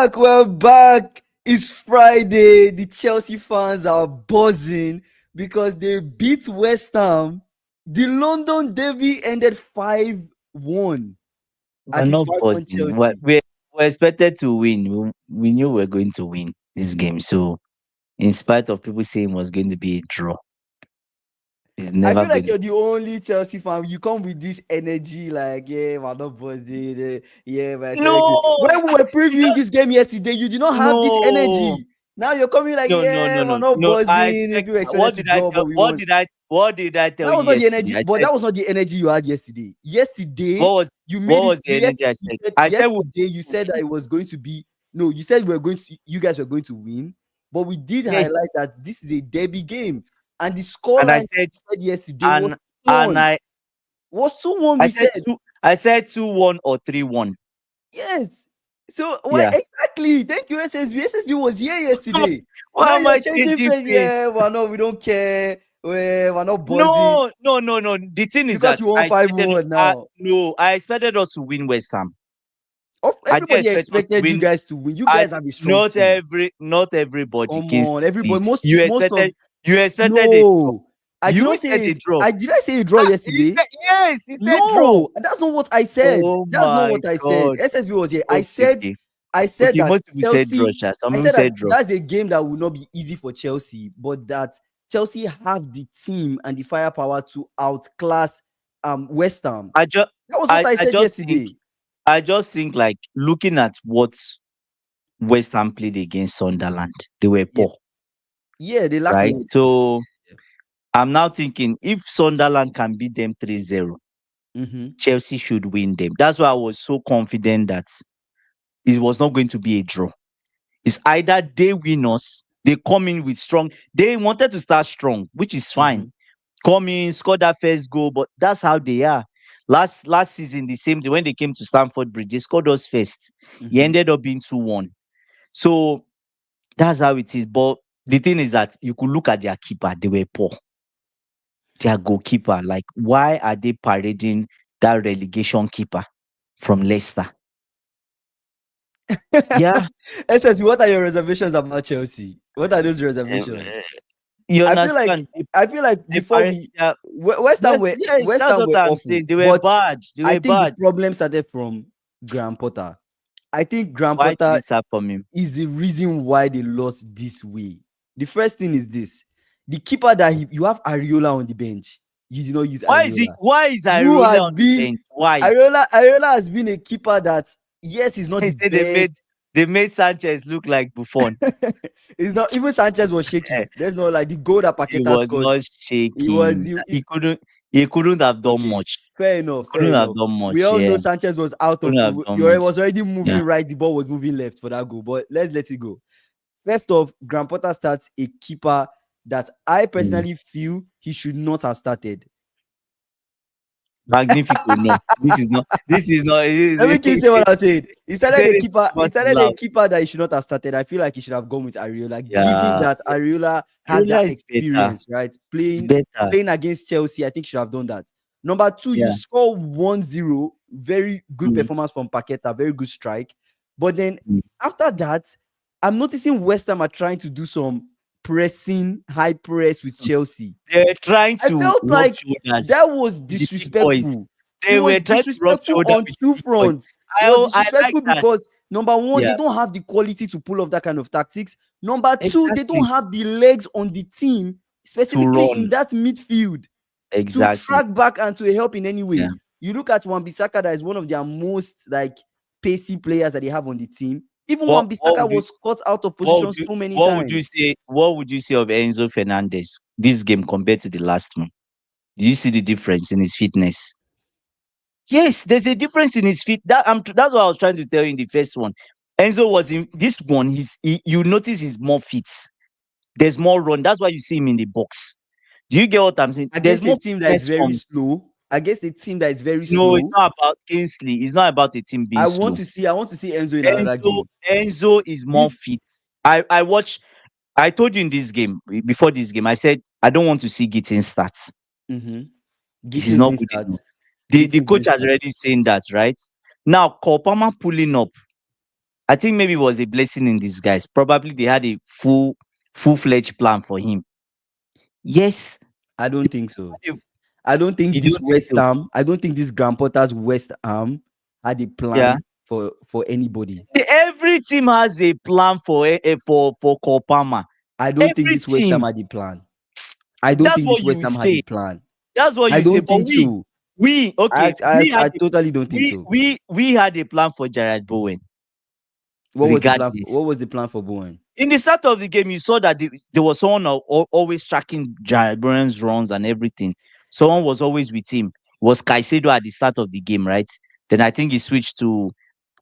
back. We're back. It's Friday. The Chelsea fans are buzzing because they beat West Ham. The London derby ended 5-1. We're At least not 5-1 buzzing. We're, Chelsea. we're, we're expected to win. We knew we were going to win this game. So, in spite of people saying it was going to be a draw, it's I never feel like going to. you're the only Chelsea fan. You come with this energy, like, yeah, we're not buzzing. Yeah, we're expecting. No, When we were you previewing don't. this game yesterday, you did not have this No, energy. Now you're coming like, no, no, yeah, no, we're no, not no. I buzzing. expect. People expected What to did I draw, but tell? we won. What did I tell That you was not the yesterday? energy, I but said that was not the energy you had yesterday. Yesterday, what was you what made it was the clear. energy I You said? said I said we yesterday, you said that it was going to be no. You said we were going to. You guys were going to win, but we did yes, highlight that this is a derby game, and the and I scoreline said you said yesterday was and two and one. I Was 2-1. I We said said two. I said 2-1 or 3-1. yes. So why Yeah. exactly? Thank you, SSB. SSB was here yesterday. Why Now am you're I changing changing face. face? Yeah, well, no, we don't care. We're not buzzing No, no, no, no. The thing is because that you won 5-1 now. I expected us to win West Ham. I didn't Everybody expect us to expected you win. guys to win. You I guys have a strong not team. everybody Come can on, say this. everybody. Most of You expected a draw. no. I did You not said say a it. draw. I did I say a draw You yesterday? said yes. You said draw. No, that's not what I said. Oh That's not my what I said. god. SSB was here. I Okay, said okay, I said okay. that Most people said draw. Chelsea. Sha. Some I people said that said draw. that's a game that will not be easy for Chelsea, but that Chelsea have the team and the firepower to outclass West Ham. I just That was what I I said yesterday. just think like looking at what West Ham played against Sunderland, they were Yeah, poor, yeah, they lack right? quality. So I'm now thinking if Sunderland can beat them 3-0, Mm-hmm. Chelsea should win them. That's why I was so confident that it was not going to be a draw. It's either they win us, they come in with strong. They wanted to start strong, which is fine. Mm-hmm. Come in, score that first goal, but that's how they are. Last season, the same thing when they came to Stamford Bridge, they scored us first. It Mm-hmm. ended up being 2-1. So that's how it is. But the thing is that you could look at their keeper, they were poor. Their goalkeeper, like, why are they parading that relegation keeper from Leicester? Yeah, SSB, what are your reservations about Chelsea? What are those eh, reservations? you I feel like understand? I feel like They before parade, we yeah, West that's Ham what were I'm awful, saying. They were but bad. They I were think the bad. problem started from Graham Potter. I think Graham Why did Potter it start from him? is the reason why they lost this way. The first thing is this: the keeper that you have Ariola on the bench. You did not use Ariola. Why is Who Irola has on the been bench? Why? Ariola has been a keeper that yes, he's not He the said best. they made Sanchez look like Buffon. It's not even Sanchez was Eh, shaky. There's no like the goal that he Paqueta was scored. not He was shaking. he, He couldn't have done Okay, much. fair He enough, fair couldn't have enough. done We much. all Yeah. know Sanchez was out of. Couldn't have He done much. was already Yeah. moving right. The ball was moving left for that goal. But let's let it go. First off, Graham Potter starts a keeper that I Mm. personally feel he should not have started. Magnifico. No. This is not Let me keep saying what I said. He he started said a this keeper. He was started a loud. keeper that he should not have started. I feel like he should have gone with Ariola, given Yeah. that Ariola has Irola that is better. experience, right? It's Playing better. playing against Chelsea, I think he should have done that. Number two, you Yeah. score 1-0. Very good Mm, performance from Paqueta, very good strike. But then mm. after that, I'm noticing West Ham are trying to do some pressing, high press with Chelsea. They're trying I to felt rub like shoulders that was with the big boys. disrespectful. It They were was trying to rub disrespectful shoulder on with the two big boys. fronts. It was I like disrespectful that. because number one, Yeah, they don't have the quality to pull off that kind of tactics. Number two, they don't exactly. have the legs on the team, To specifically in run. that midfield, to Exactly. track back and to help in any Yeah. way. You look at Wan-Bissaka, that is one of their most like pacey players that they have on the team. Even What Wan-Bissaka would you was caught out of position so many times. what would you say of Enzo Fernandez this game compared to the last one? Do you see the difference in his fitness? Yes, there's a difference in his fit. That's what I was trying to tell you in the first one. Enzo was in this one. You notice he's more fit. There's more run. That's why you see him in the box. Do you get what I'm saying? There's Against a more team that is fitness very from. slow, against a team that is very No, it's slow, not about Kingsley. It's not about the team being slow. I want to see Enzo in another game. Enzo is more This fit. I watch. I told you in this game before this game. I said I don't want to see Gittin start. mm-hmm. He's Gittins not didn't good start. enough. The Gittins coach didn't has start. already seen that, right? Now Kopama pulling up. I think maybe it was a blessing in disguise. Probably they had a full-fledged plan for him. Yes, I don't think so. if I don't think you this don't think West so. Ham. I don't think this Graham Potter's West Ham had a Yeah. plan for anybody. Every team has a plan for for Kopama. I don't think Every this West Ham team. had a plan. I don't That's think this what you West will Ham had a say. plan. That's what I you say. don't But think so. we okay. I totally don't think so. We had a plan for Jared Bowen. What was the plan? Regardless, What was the plan for Bowen? in the start of the game, you saw that there was someone always tracking Jared Bowen's runs and everything. Someone was always with him. It was Caicedo at the start of the game, right? Then I think he switched to,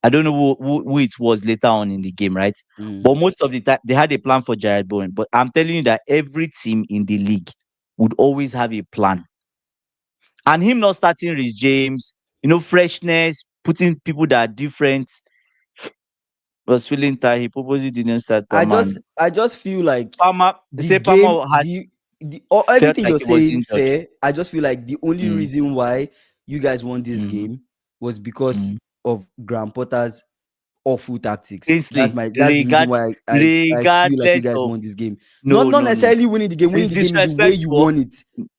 I don't know who it was later on in the game, right? Mm. But most of the time they had a plan for Jared Bowen. But I'm telling you that every team in the league would always have a plan. And him not starting Rhys James, freshness, putting people that are different, was feeling tired. He purposely didn't start Palmer. And I just feel like Palmer, they the say game, Palmer had felt everything like you're he was saying injured. fair. I just feel like the only Mm, reason why you guys won this mm, game was because mm. of Graham Potter's awful tactics. Kingsley, That's the reason why I feel like you regardless guys of won this game. no, Not no, no, necessarily winning the game. Winning it's the game in the way you disrespectful. won it.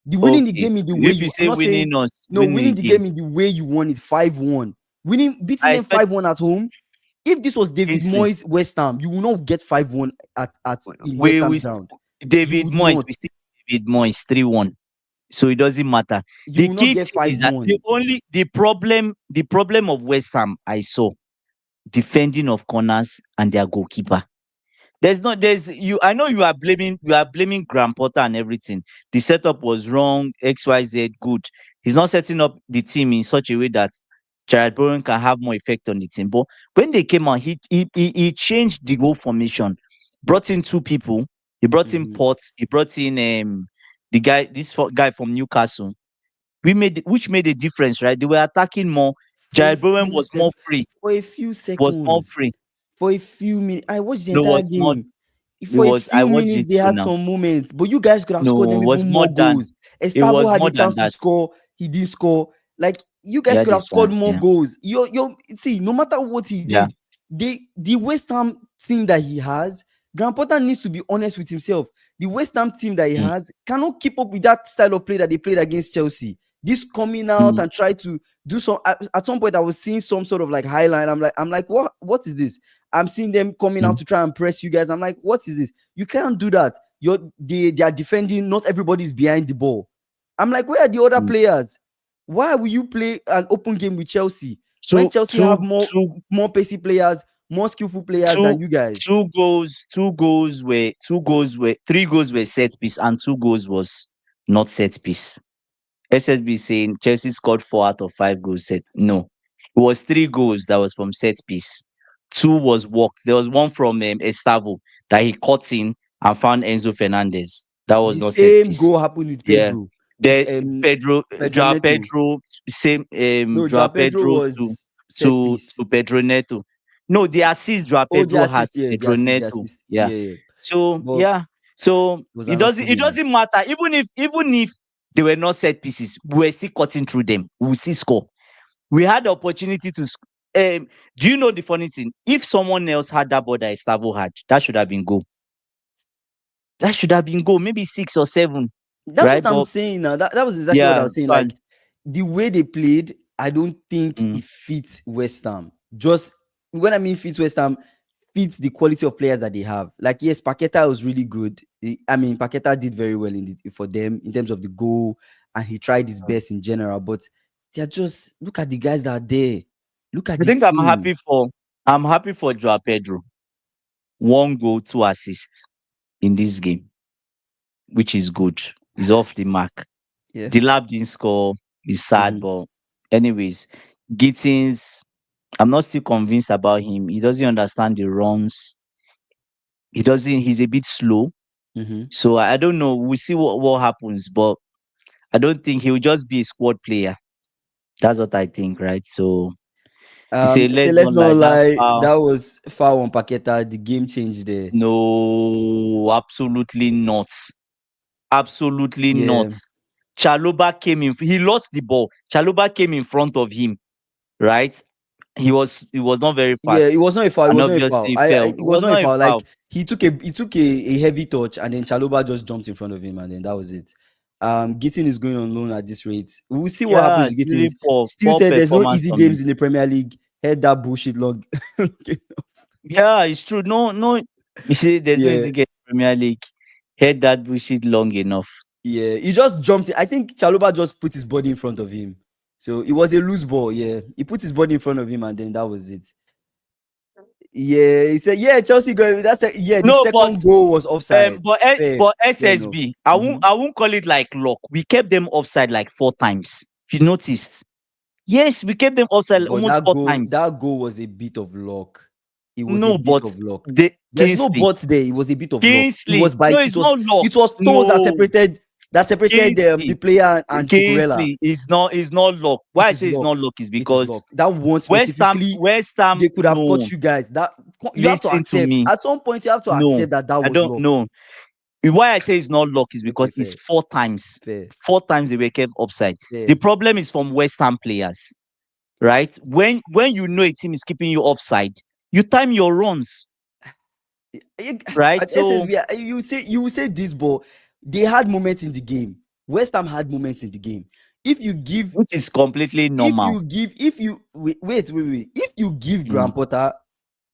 The winning the Okay, game in the way if you you. I'm say not saying winning us, no. winning Winning the the game, game in the way you won it 5-1. Beating I them expect 5-1 at home. If this was David Kingsley. Moyes West Ham, you will not get 5-1 at in West We Ham's we ground. You David would Moyes, not. we still David Moyes 3-1. So it doesn't matter. You The will not key get thing is that 5-1. the problem of West Ham I saw defending of corners and their goalkeeper. There's you I know you are blaming Graham Potter and everything. The setup was wrong, XYZ good. He's not setting up the team in such a way that Jared Bowen can have more effect on the team. But when they came out, he changed the goal formation, brought in two people. He brought in Mhm. Potts, he brought in the guy, guy from Newcastle. Which made a difference, right? They were attacking more. For a Jared Bowen few was sec more free, for a few was more seconds, free. for a few minutes. I watched the No, entire was more game. it For a was I few watched minutes, it they too had now. some moments, but you guys could have scored No, them it was even more more than goals. it Estavo was had more the than chance to that. score, he didn't score. Like you He guys had could have his scored chance more there. goals. You see, no matter what he Yeah. did, the West Ham team that he has, Graham Potter needs to be honest with himself. The West Ham team that he Mm, has cannot keep up with that style of play that they played against Chelsea. This coming out mm, and try to do some at some point I was seeing some sort of like highlight. I'm like, what is this? I'm seeing them coming out mm, to try and press you guys. I'm like, what is this? You can't do that. They are defending, not everybody's behind the ball. I'm like, where are the other mm. players? Why will you play an open game with Chelsea when Two, Chelsea have two, two, more pacey players, more skillful players two, than you guys? three goals were set piece, and two goals was not set piece. SSB saying Chelsea scored 4 out of 5 goals set. No, it was 3 goals that was from set piece. Two was walked. There was one from Estavo that he caught in and found Enzo Fernandez. That was The not set same piece. goal happened with Yeah. Pedro, with The Pedro Neto. Same No, Joao Joao Pedro Pedro was set piece. to Pedro Neto. No, the assist Joao Oh, the Pedro had assist, yeah, Pedro the Neto. assist, Yeah. yeah, yeah. So But yeah. So it was it an doesn't awful it game. doesn't matter. Even if they were not set pieces, we were still cutting through them. We will still score. We had the opportunity to do you know the funny thing? If someone else had that ball that Estavo had, that should have been goal. That should have been goal, maybe 6 or 7, That's right? what I'm But saying now. That was exactly what I yeah, was saying. so Like the way they played, I don't think mm, it fits West Ham. Just when I mean fits West Ham, fits the quality of players that they have. Like yes, Paqueta was really good. I mean, Paqueta did very well for them in terms of the goal, and he tried his best in general. But they're just look at the guys that are there. Look at I the think team. I'm happy for Joao Pedro. 1 goal, 2 assists in this game, which is good. He's off the mark. Yeah. The lab didn't score. It's sad, Mhm. but anyways, Gittins, I'm not still convinced about him. He doesn't understand the runs. He's a bit slow. Mhm. So I don't know. We'll see what happens, but I don't think he'll just be a squad player. That's what I think, right? So it's a They say let's let's not not lie. That's lie. how That was foul on Paqueta. The game changed there. no, absolutely not. Absolutely not. Yeah. Chaloba came in, he lost the ball. Chaloba came in front of him, right? He was not very Yeah, it was fast, not a foul. It and was not a foul. obviously he fell. It It was was not a not a foul. foul. Like he took a heavy touch, and then Chaloba just jumped in front of him, and then that was it. Gittin is going on loan at this rate. We'll see what Yeah, happens it's with Gittin. really poor, Still poor said there's no performance easy from him. games in the Premier League. Head that bullshit long. Okay. Yeah, it's true. No, no. You see, there's no Yeah, easy get Premier League. Heard that bullshit long enough. yeah. He just jumped in. I think Chaloba just put his body in front of him. So it was a loose ball. Yeah, he put his body in front of him, and then that was it. Yeah, he said, yeah, Chelsea going. Yeah, the No, but second goal was offside. but Fair, but fair enough. SSB, I won't Mhm. I won't call it like luck. We kept them offside like 4 times. If you noticed, yes, we kept them offside But almost that four goal, times. that goal was a bit of luck. It was a No, bit but of luck. the There's no Kingsley, but there. It was a bit of luck. It Kingsley. was by No, it it's was not luck. it was toes No, that separated the Kingsley, player and Cucurella. Kingsley is not luck. Why It I is say it's luck. not luck is It is because luck. That one West Ham, specifically, West Ham, they could have no. caught you guys. That you have to Listen to accept. me. At some point, you have to No, accept that that I was don't luck. know. Why I say it's not luck is Okay, because it's fair, 4 times. fair, 4 times they were kept offside. fair. The problem is from West Ham players, right? When you know a team is keeping you offside, you time your runs, You- right? At So SSB, you will say this, but they had moments in the game. West Ham had moments in the game. If you give, which is completely normal. if you wait. If you give Mm, Graham Potter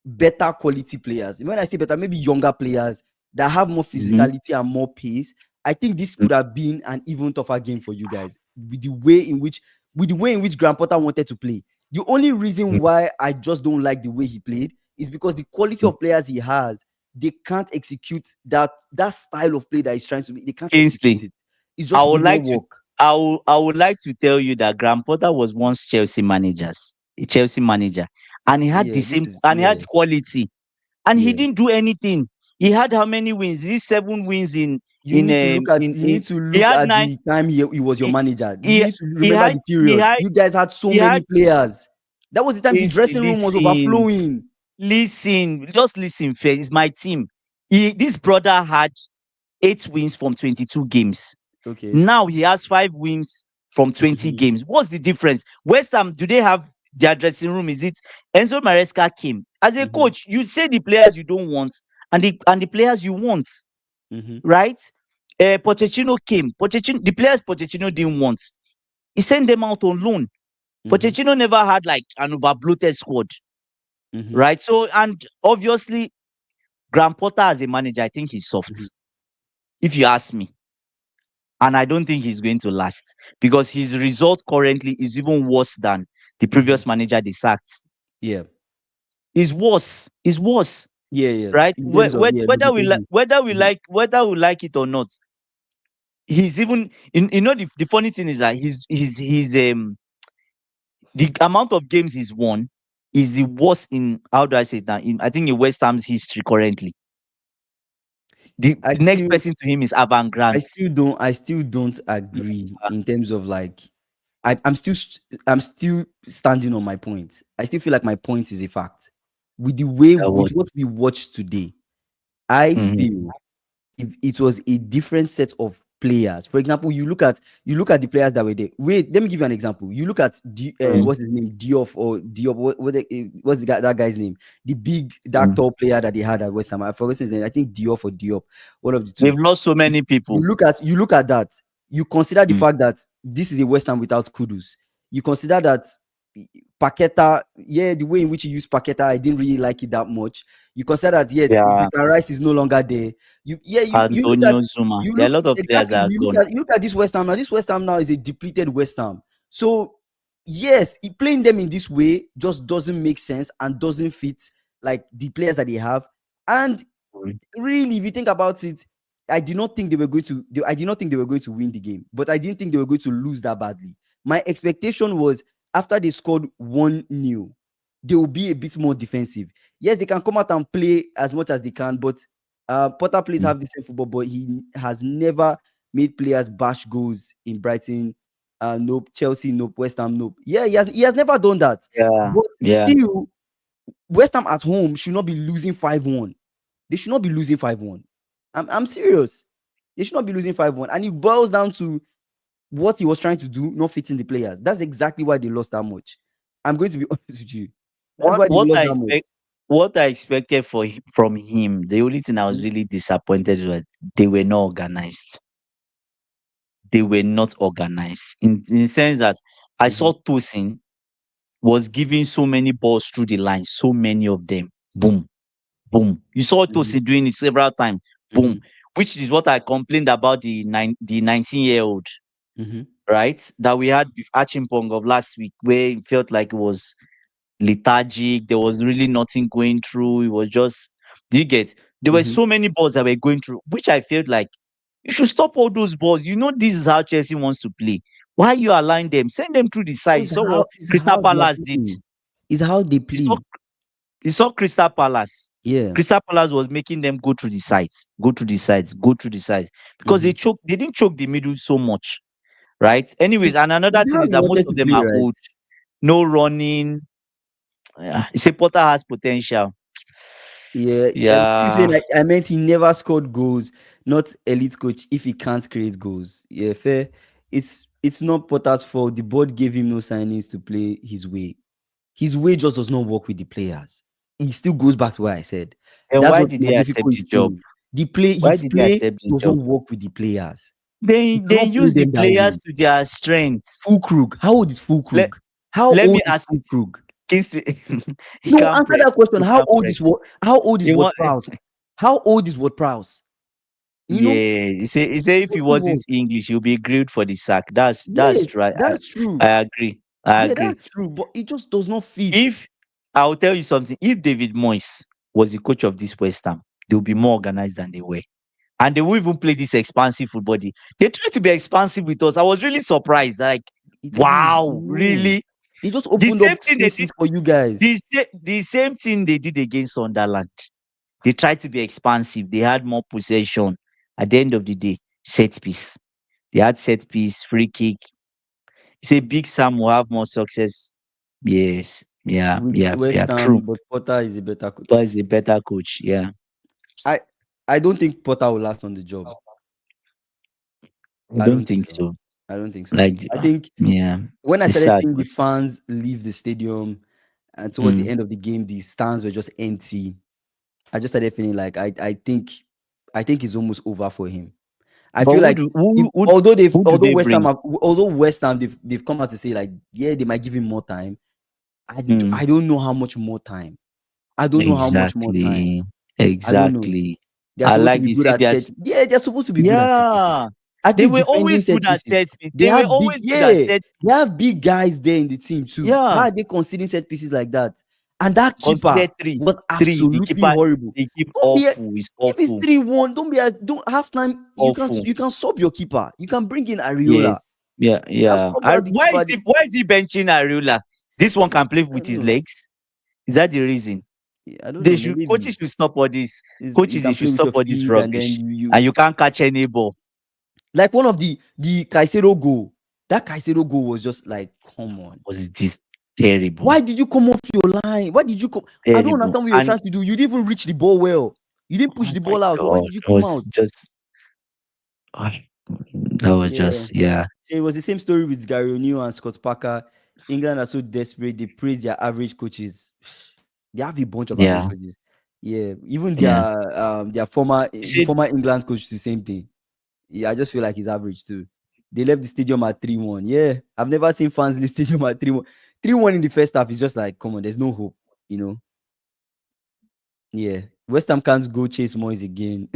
better quality players, when I say better, maybe younger players that have more mhm, physicality and more pace, I think this mm, could have been an even tougher game for you guys with the way in which Graham Potter wanted to play. The only reason mm, why I just don't like the way he played is because the quality mm. of players he has, they can't execute that style of play that he's trying to make. They can't execute Kingsley, it. It I just would would not like to, work. I would like to tell you that Graham Potter was once a Chelsea manager, and he had the Yeah, this same, is and he yeah, had quality, and he yeah. didn't do anything. He had how many wins? These 7 wins You need to look at in he had nine. the time he was your He manager. You he need to he remember had the he period. had You guys had so he many had players. That was the time the Kingsley, dressing room was overflowing. just listen first. It's my team. This brother had 8 wins from 22 games. Okay. Now he has 5 wins from 20 Mhm, games. What's the difference? West Ham, do they have their dressing room? Is it Enzo Maresca came as a mhm, coach? You say the players you don't want and the players you want, mhm, right? Pochettino came. The players Pochettino didn't want. He sent them out on loan. mhm, Pochettino never had like an over bloated squad, mhm, right? So, and obviously, Graham Potter as a manager, I think he's mhm, soft, if you ask me. And I don't think he's going to last because his result currently is even worse than the mhm. previous manager they sacked. Yeah. Is worse. Is worse, Yeah, yeah. right? In terms of yeah, Lopetegui. Mhm, Whether we like it or not, he's even. The funny thing is that the amount of games he's won is the worst in, how do I say it now? I think in West Ham's history currently. The I next still person to him is Avan Grant. I still don't agree in terms of like I'm still standing on my point. I still feel like my point is a fact. With What? what we watched today, I Mhm. feel if it was a different set of players. For example, you look at the players that were there. Wait, let me give you an example. You look at Mm, what's his name, Diop. What's that guy's name? The big dark mm. tall player that they had at West Ham. I forgot his name. I think Diop or Diop, one of the They've two. lost so You, many you people. look at that. You consider the Mm, fact that this is a West Ham without Kudus. You consider that Paqueta, yeah, the way in which he used Paqueta, I didn't really like it that much. You consider that yet Yeah, Declan Rice is no longer there. You look at Antonio Zuma. you There are look a lot of players exactly that are gone. you look at this West Ham now. This West Ham now is a depleted West Ham. So yes, playing them in this way just doesn't make sense and doesn't fit like the players that they have. And Mm, really, if you think about it, I did not think they were going to. I did not think they were going to win the game, but I didn't think they were going to lose that badly. My expectation was after they scored 1-0, they will be a bit more defensive. Yes, they can come out and play as much as they can, but Potter plays mm. have the same football, but he has never made players bash goals in Brighton. Nope. Chelsea, nope. West Ham, nope. Yeah, he has never done that. Yeah, But yeah. still, West Ham at home should not be losing 5-1. They should not be losing 5-1. I'm serious. They should not be losing 5-1. And it boils down to what he was trying to do, not fitting the players. That's exactly why they lost that much. I'm going to be honest with you. That's what why they what lost I that much. expect what I expected from him, the only thing I was Mhm, really disappointed was they were not organized. They were not organized in the sense that I mhm, saw Tosin was giving so many balls through the line, so many of them. Boom, boom. You saw mhm, Tosin doing it several times. Boom. mhm, Which is what I complained about the 19-year-old, mhm. right? That we had with Achimpong of last week, where it felt like it was lethargic. There was really nothing going through. It was just, do you get? There were Mhm. so many balls that were going through, which I felt like you should stop all those balls. You know, this is how Chelsea wants to play. Why are you allowing them? Send them through the side. You It's saw how what it's Crystal how they are Palace did. playing. It's how they You saw, play. you saw Crystal Palace. Yeah. Crystal Palace was making them go through the sides, go through the sides, go through the sides because Mhm. they didn't choke the middle so much, right? Anyways, It's and another it's thing how is they that most wanted of to them play, are right? old, no running. Yeah, you say Potter has potential. Yeah. You saying Yeah. like I meant he never scored goals, not elite coach if he can't create goals. Yeah, fair. It's not Potter's fault. The board gave him no signings to play his way. His way just does not work with the players. He still goes back to what I said. And That's why what did they accept Magnifico the is job? saying. Why His did they play accept the does job? not work with the players. He Then cannot play use the them that players way. to their strengths. Fulkrug. How old is Let Fulkrug? How let old me is ask you, Fulkrug? Kingsley, he No, can't answer press. that question. He How can't old is press. what? How old is He what want Prowse? How old is what Prowse? You know, yeah. He say if he what the wasn't work? English, he'll be grilled for the sack. That's Yes, true. that's true. I agree. I Yeah, agree. that's true. But it just does not fit. If I'll tell you something, if David Moyes was the coach of this West Ham, they'll be more organized than they were. And they won't even play this expansive football. They try to be expansive with us. I was really surprised. Like, It doesn't. wow, No, really? they just The opened same up thing they did. spaces for you guys. The same thing they did against Sunderland. They tried to be expansive. They had more possession. At the end of the day, set piece. They had set piece, free kick. Say Big Sam will have more success. Yes, yeah, With yeah, West yeah. True. Ham, but Potter is a better coach. But he's a better coach. Yeah, I I don't think Potter will last on the job. I I don't don't think think so. so. I don't think so. Like, I think yeah, when I it's started sad, seeing the but fans leave the stadium and towards the mm. end of the game, the stands were just empty. I just started feeling like I think it's almost over for him. I But feel like who do although they bring? West Ham they've come out to say like yeah they might give him more time. I Mm. don't know how much more time. I don't know how much more time. Exactly, I don't know. exactly. They're I supposed to like be this. good See, at set. Yeah, they're supposed to be good at set pieces. yeah, At they least were defending always set good at pieses. set piece. They They were have big always good at yeah. set They piece. have big guys there in the team too. How Yeah, are they conceding set pieces like that? And that keeper consider three, was three. The absolutely keeper, horrible. they keep Don't be a, awful. Is if it's awful, 3-1, don't half time. awful. You can sub your keeper. You can bring in Ariola. Yes, yeah, You have yeah. subbed out the keeper. Why is he benching Ariola? This one can play I with don't his know. legs. Is that the reason? I don't They know. should Maybe coaches should stop all this. you Coaches they can should play with stop your all this feet and then rubbish. And you can't catch any ball. like one of the Caicedo goal. That Caicedo goal was just like, come on. Was this terrible, Why did you come off your line? Why did you come? I don't terrible? understand what you're And trying to do. You didn't even reach the ball well. You didn't push oh the my ball out. So why god, did you it come was out? just oh, that was Yeah. just yeah, So it was the same story with Gary O'Neill and Scott Parker. England are so desperate. They praise their average coaches. They have a bunch of average yeah, coaches. Yeah. Even yeah. their former You the said former England coach the same thing. Yeah, I just feel like he's average too. They left the stadium at 3-1. Yeah. I've never seen fans leave stadium at 3-1. 3-1 in the first half is just like, come on, there's no hope, you know. Yeah. West Ham can't go chase Moyes again.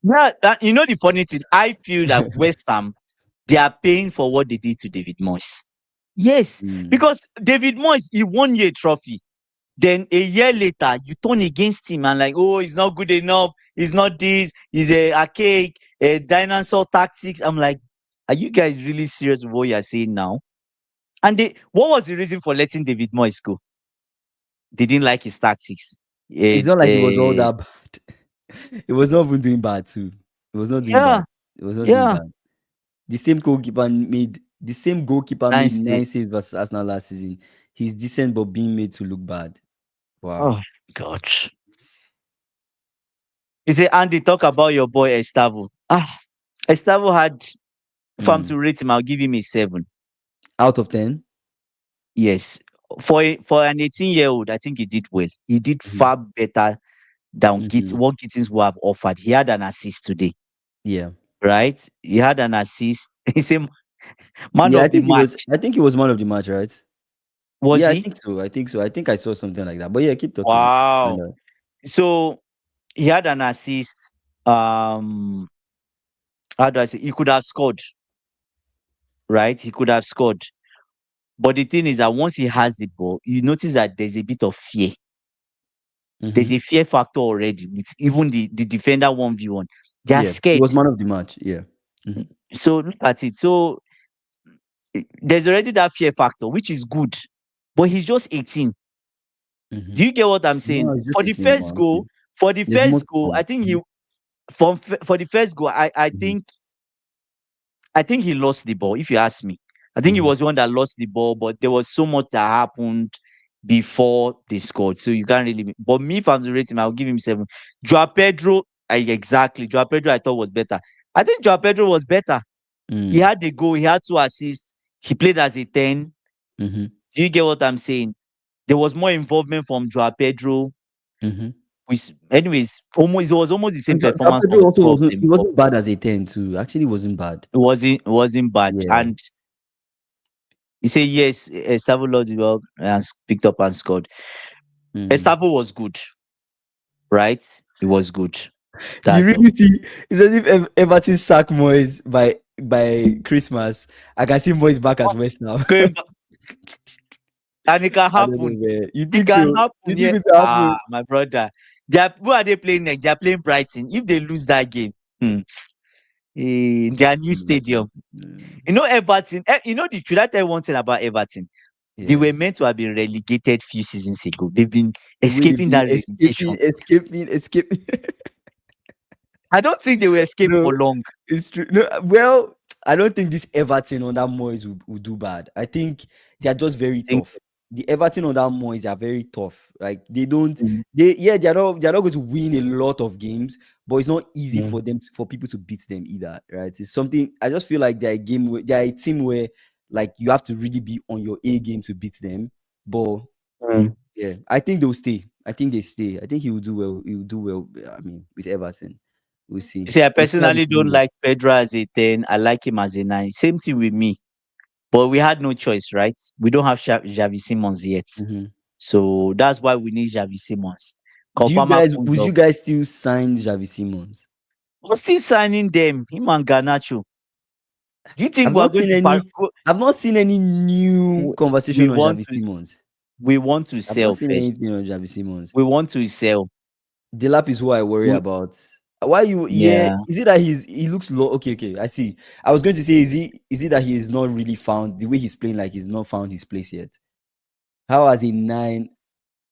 yeah. You know the funny thing, I feel that West Ham they are paying for what they did to David Moyes. Yes, Mm. because David Moyes he won you a trophy. Then a year later, you turn against him and like, oh, he's not good enough. He's not this. He's a archaic, a dinosaur tactics. I'm like, are you guys really serious with what you're saying now? And what was the reason for letting David Moyes go? They didn't like his tactics. It's Eh, not like it was all eh, that bad. It was not even doing bad too. It was not doing yeah, bad. It was not doing yeah. bad. The same goalkeeper made Nice. 9 saves versus Arsenal last season. He's decent but being made to look bad. Wow. Oh gosh. You say, Andy, talk about your boy Estavo. Estavo had, if I'm Mm. to rate him, I'll give him a 7. Out of 10. Yes. For an 18-year-old, I think he did well. He did Mhm. far better than Mhm. what Gittins would have offered. He had an assist today, Yeah. right? He had an assist. He's a man Yeah, of the match. I think he was man of the match, right? Was Yeah, I he? think so. I think so. I think I saw something like that. But yeah, keep talking. Wow. Find out. So he had an assist. Um, how do I say? He could have scored, right? He could have scored. But the thing is that once he has the ball, you notice that there's a bit of fear. There's Mhm. a fear factor already with even the defender 1v1. They are Yeah, he scared. was man of the match. Yeah. Mhm. So look at it. So there's already that fear factor, which is good. But he's just 18. Mhm. Do you get what I'm saying? No, it's just a team. But okay. For the There's more first to goal, I come. think Mhm. for the first goal, Mhm. I think he lost the ball, if you ask me. I think he Mhm. was the one that lost the ball, but there was so much that happened before they scored. So you can't really. But me, if I'm to rate him, I'll give him 7. Joao Pedro, exactly. Joao Pedro, I thought was better. I think Joao Pedro was better. He Mm. had the goal, he had 2 assists, he played as a 10. Mhm. Do you get what I'm saying? There was more involvement from Joao Pedro. Mhm. Which, anyways, almost it was almost the same And Joao performance Pedro from the also two of wasn't. them, He but wasn't bad as a 10 too. Actually, he wasn't bad. it wasn't bad. Yeah. And he said yes, Estavo Lodge well and picked up and scored. Mm. Estavo was good, right? It was good. You That's all. really see, it's as if Everton sack Moyes by Christmas. I can see Moyes back as West now. Going back, and it can I don't know, happen. man. You It think can so? You happen, yeah. think it will Ah, happen? my brother. Who are they playing next? They are playing Brighton. If they lose that game, hmm, their new Mm, stadium. mm, You know, Everton, should I tell you one thing about Everton? They yeah. were meant to have been relegated few seasons ago. They've been The way they've escaping been that relegation. escaping. I don't think they will escape for No, long. it's true. No, well, I don't think this Everton on that Moyes will do bad. I think they are just very Think tough. The Everton on that Moyes are very tough. Like they don't, mm, they're not going to win a lot of games, but it's not easy mm, for for people to beat them either, right? It's something I just feel like they're a team where like you have to really be on your A game to beat them. But mm. yeah, I think they'll stay. I think they stay. I think he will do well. He will do well. I mean, with Everton, we'll see. See, I We'll see how the personally season don't goes. like Pedro as a 10. I like him as a 9. Same thing with me. But we had no choice, right? We don't have Javi Simons yet. Mhm. So that's why we need Javi Simons. Confirmer Would Kunjob. you guys still sign Javi Simons? We're still signing them, him and Garnacho. Do you think I've we are not going seen to any. I've not seen any new we conversation on want Javi to Simons. we want to I've not sell seen anything first. on Javi Simons. We want to sell. Delap is who I worry We, about. Why you? Yeah, yeah. is it that he looks low? Okay, okay, I see. I was going to say, is it that he is not really found the way he's playing? Like he's not found his place yet. How has he 9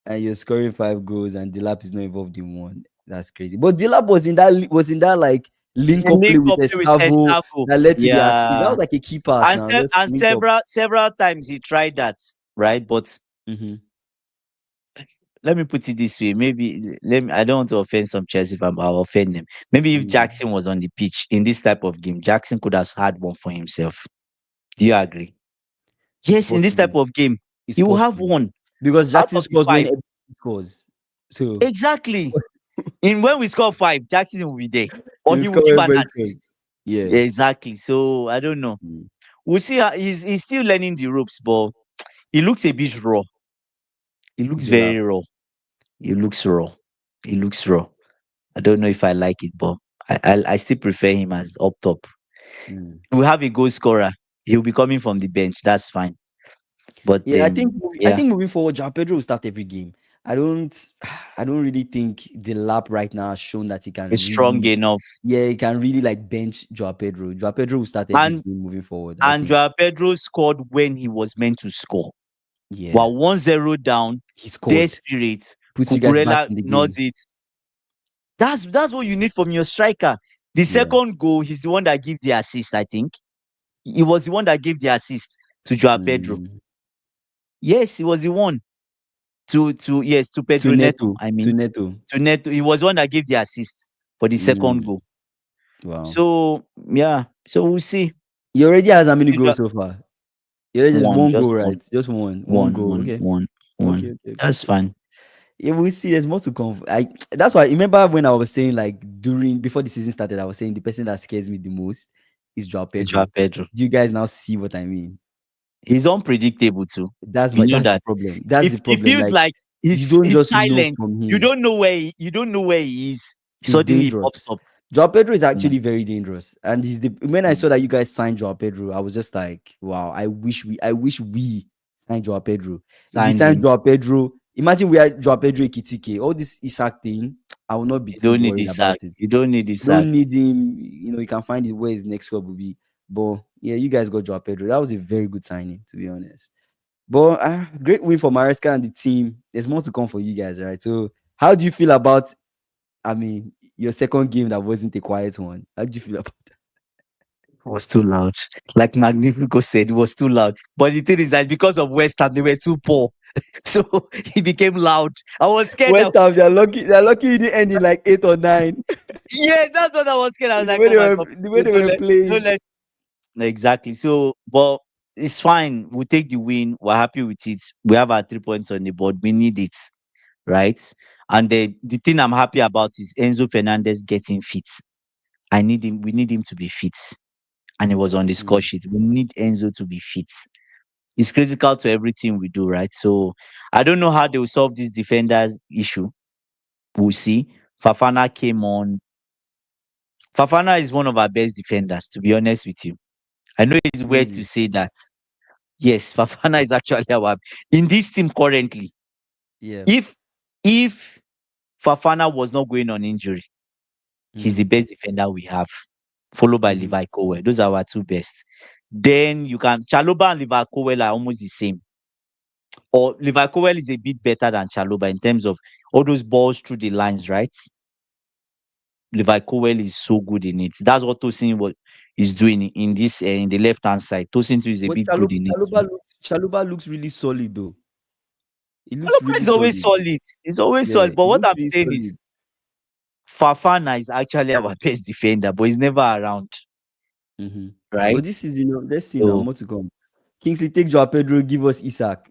and you're scoring 5 goals and Delap is not involved in one? That's crazy. But Delap was in that like link up play Link with up with Estavo Estavo. that led to the assist. That Yeah. was like a key pass now. Just And link up. several times he tried that, right? But Hmm. let me put it this way. Maybe I don't want to offend some Chelsea fans, but I'll offend them. Maybe if Mm. Jackson was on the pitch in this type of game, Jackson could have had one for himself. Do you agree? It's Yes, in this type possible. of game, It's he will have possible one because out Jackson of the scores when five. everybody scores. So Exactly. In when we score five, Jackson will be there. Or you he will score give when an everybody scores. assist. Yeah. Exactly. So I don't know. Mm. We'll see how he's still learning the ropes, but he looks a bit raw. He looks Delap. very raw. He looks raw. He looks raw. I don't know if I like it, but I still prefer him as up top. Mm. We have a goal scorer. He'll be coming from the bench. That's fine. But Yeah, I yeah, think moving forward, Joao Pedro will start every game. I don't I don't really think the lap right now has shown that he he's can strong really, enough. yeah, he can really like bench Joao Pedro. Joao Pedro will start every And game moving forward, I and think. Joao Pedro scored when he was meant to score. Yeah, While 1-0 down, he their scored. spirit, Puts you guys back Cucurella in the knows game. it. That's what you need from your striker. The Yeah. second goal, he's the one that gave the assist, I think. He was the one that gave the assist to Joao Pedro. Mm. Yes, he was the one to To Pedro Neto. Neto. I To mean, Neto. to Neto. He was the one that gave the assist for the second Mm. goal. Wow. So yeah, so we'll see. He already has how many See Joao- goals so far? Yeah, just One, one just goal, one, right? Just one one, goal. one, Okay. one, Okay, one. okay, okay, That's okay. fine. Yeah, we see. There's more to come. That's why. Remember when I was saying like during before the season started, I was saying the person that scares me the most is Joao Joao Pedro. Pedro. Do you guys now see what I mean? He's unpredictable too. That's You my. know That's the that. problem. That's the It problem. feels Like like you don't he's just know silent. from You him. don't know where you don't know where he is. He's Suddenly he pops dangerous. up. Joao Pedro is Yeah. actually very dangerous. And he's the when I Mm. saw that you guys signed Joao Pedro, I was just like, wow, I wish we signed Joao Pedro. If we Signed signed him. Joao Pedro, imagine we had Joao Pedro Ekitike, all this Isaac thing, I will not be You too don't need worried the about sack. it. You don't need the You don't sack. need him, he can find where his next club will be. But yeah, you guys got Joao Pedro. That was a very good signing, to be honest. But great win for Maresca and the team. There's more to come for you guys, right? So how do you feel about your second game that wasn't a quiet one? How do you feel about It was too loud. Like Magnifico said, it was too loud. But the thing is that because of West Ham, they were too poor. So he became loud. I was scared West that Ham? They're lucky it didn't end in like 8 or 9. yes, that's what I was scared. I was the like, way oh they my were god, the way they don't were let don't playing. let exactly. So but it's fine. We'll take the win. We're happy with it. We have our 3 points on the board. We need it, right? And the thing I'm happy about is Enzo Fernandez getting fit. I need him, we need him to be fit. And he was on the score Mm, sheet. We need Enzo to be fit. It's critical to everything we do, right? So I don't know how they will solve this defenders issue. We'll see. Fafana came on. Fafana is one of our best defenders, to be honest with you. I know it's weird to really? say that. Yes, Fafana is actually our in this team currently. Yeah. If if Fafana was not going on injury, he's the Mm, best defender we have, followed by mhm. Levi Cowell. Those are our two best. Then you can Chaloba and Levi Cowell are almost the same. Or Levi Cowell is a bit better than Chaloba in terms of all those balls through the lines, right? Levi Cowell is so good in it. That's what Tosin is doing in this in the left hand side. Tosin too is a But bit good in it too. Chaluba looks really solid though. He looks Chaloba really is always solid. solid. He's always Yeah, solid. But he what looks I'm really saying is solid. Fafana is actually our best defender, but he's never around, Mhm. But right? this is, let's see now, So more to come. Kingsley, take Joao Pedro, give us Isaac.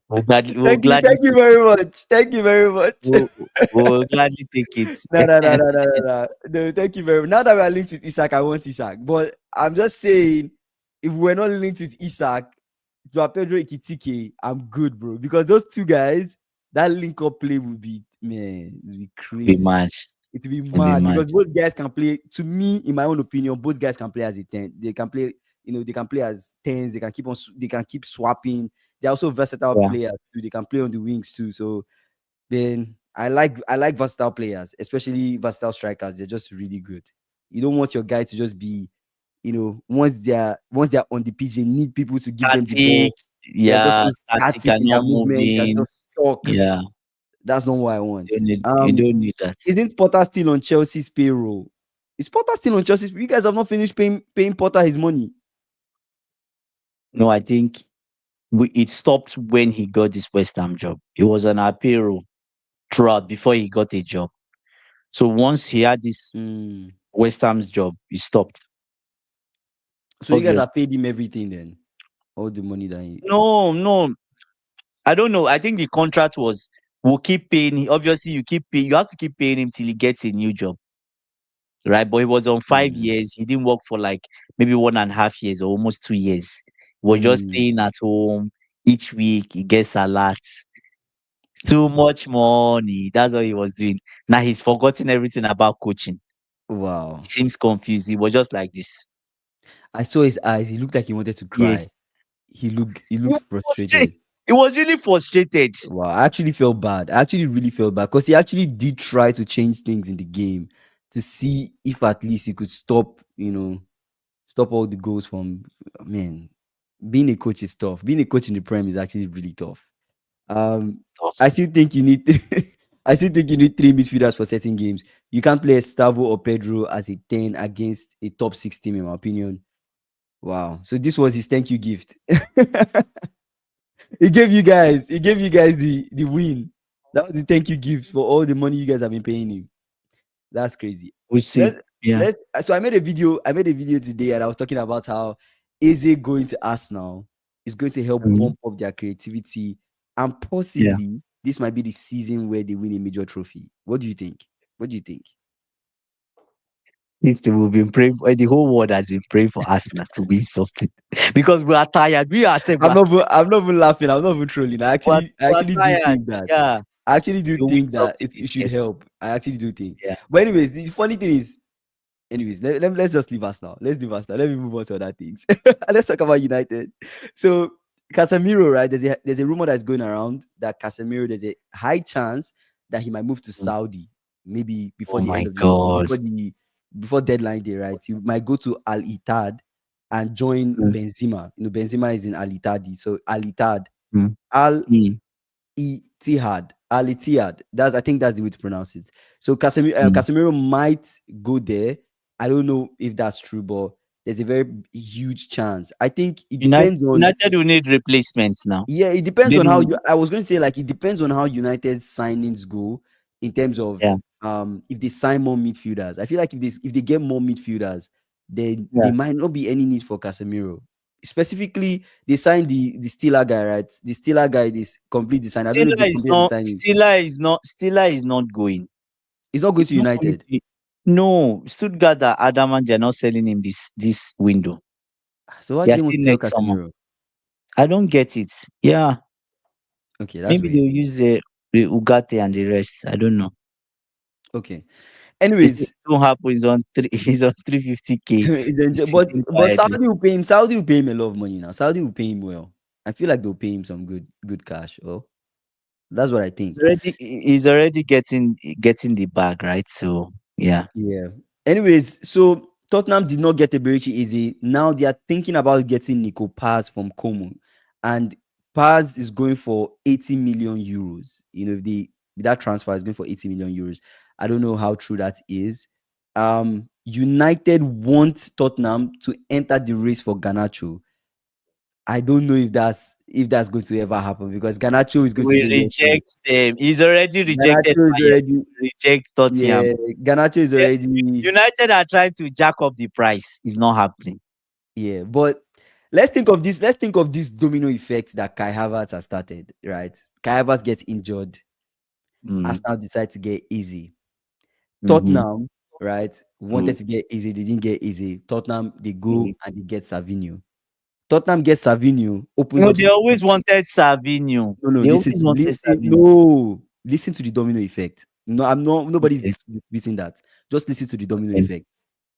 we'll Thank you, gladly thank you take very much. Thank you very much. we'll, we'll gladly take it. No, no, no, no, no, no, no. No, thank you very much. Now that we are linked with Isaac, I want Isaac. But I'm just saying, if we're not linked with Isaac, Joao Pedro Ikitike, I'm good, bro. Because those two guys, that link up play would be, man, it would be Be crazy. mad. It will be Be mad mad. because both guys can play. To me, in my own opinion, both guys can play as a 10. They can play, they can play as tens. They can keep swapping. They're also versatile Yeah. players too. They can play on the wings too. So then I like versatile players, especially versatile strikers. They're just really good. You don't want your guy to just be, once they're on the pitch, they need people to give them the Static. ball. They are just Yeah. so Static static and in their not movement. They're moving. just stuck. Yeah. That's not what I want. You don't need that. Isn't Potter still on Chelsea's payroll? Is Potter still on Chelsea's? You guys have not finished paying Potter his money. No, I think it stopped when he got this West Ham job. He was on our payroll throughout before he got a job. So once he had this Mm. West Ham's job, he stopped. So you guys Obviously. have paid him everything then, all the money that he. No, no. I don't know. I think the contract was we'll keep paying. Obviously, you have to keep paying him till he gets a new job, right? But he was on five Mm. years. He didn't work for like maybe 1.5 years or almost 2 years. He was just Mm. staying at home each week. He gets a lot. Too much money. That's what he was doing. Now he's forgotten everything about coaching. Wow. He seems confused. He was just like this. I saw his eyes. He looked like he wanted to cry. Yes. He He looked was frustrated. frustrated. He was really frustrated. Wow. I actually felt bad. I actually really felt bad because he actually did try to change things in the game to see if at least he could stop all the goals from. Man, being a coach is tough. Being a coach in the Prem is actually really tough. Um, Stuff. I still think you need I still think you need three midfielders for certain games. You can't play Stavo or Pedro as a 10 against a top 6 team, in my opinion. Wow. So this was his thank you gift. He gave you guys the win. That was the thank you gift for all the money you guys have been paying him. That's crazy. We'll Let's see. Yeah. let's. So I made a video. I made a video today, and I was talking about how Eze going to Arsenal is going to help Mhm. bump up their creativity, and Yeah. possibly this might be the season where they win a major trophy. What do you think? What do you think? It's we've been praying for, the whole world has been praying for Arsenal to win something because we are tired. We ourselves I'm not. I'm not even laughing. I'm not even trolling. I we are actually do tired. think that. Yeah. I actually do You win think that something it this should year. help. I actually do think. Yeah. But anyways, the funny thing is, anyways, let's just leave us now. Let's leave us now. Let me move on to other things. Let's talk about United. So Casemiro, right? There's a rumor that's going around that Casemiro, there's a high chance that he might move to Mm. Saudi, maybe before Oh the end my of the God. before deadline day, right? He might go to Al Ittihad and join Mm, Benzema. Benzema is in Al Ittihad, so Al Ittihad, mm, Al mm, Ittihad, Al Ittihad. I think that's the way to pronounce it. So mm. Casemiro might go there. I don't know if that's true, but there's a very huge chance. I think it depends on. United will need replacements now. Yeah, it depends They on how will, you. I was going to say, like, it depends on how United signings go in terms of yeah, if they sign more midfielders. I feel like if they get more midfielders, then yeah. there might not be any need for Casemiro. Specifically, they signed the Steeler guy, right? The Steeler guy is complete the sign. I don't know if they completed the signing. Stiller is not going. He's not going He's to not coming United. to No, Stuttgart are adamant they're not selling him this window. So why They do are they want still to sell next summer. Casemiro? I don't get it. Yeah, Okay, that's maybe weird. they'll use the Ugarte and the rest. I don't know. Okay. They say it Anyways, won't happen. He's on three. He's on 350K. He's sitting but quietly. Saudi will pay him. Saudi will pay him a lot of money now. Saudi will pay him well. I feel like they'll pay him some good cash. Oh, that's what I think. He's already getting the bag, right? So yeah. Yeah. Anyways, so Tottenham did not get a Berichi Easy. Now they are thinking about getting Nico Paz from Como, and Paz is going for 80 million euros. If that transfer is going for 80 million euros. I don't know how true that is. United wants Tottenham to enter the race for Garnacho. I don't know if that's going to ever happen because Garnacho is going to We say yes. No. reject them. He's already rejected Garnacho is Bayern. already Reject Tottenham. yeah. Garnacho is Yeah, already United are trying to jack up the price. It's not happening. yeah. But let's think of this domino effect that Kai Havertz has started. Right, Kai Havertz gets injured. Mm, Arsenal decide to get easy. mm-hmm, Tottenham, right, mm, wanted to get easy. They didn't get easy. Tottenham, they mm. go and they get Savinho. Tottenham gets Savinho, opens No, up they City. always wanted Savinho. No, no, They listen always to wanted listen. Savinho. No, listen to the domino effect. No, I'm not. Nobody's Okay. disputing that. Just listen to the domino Okay. effect.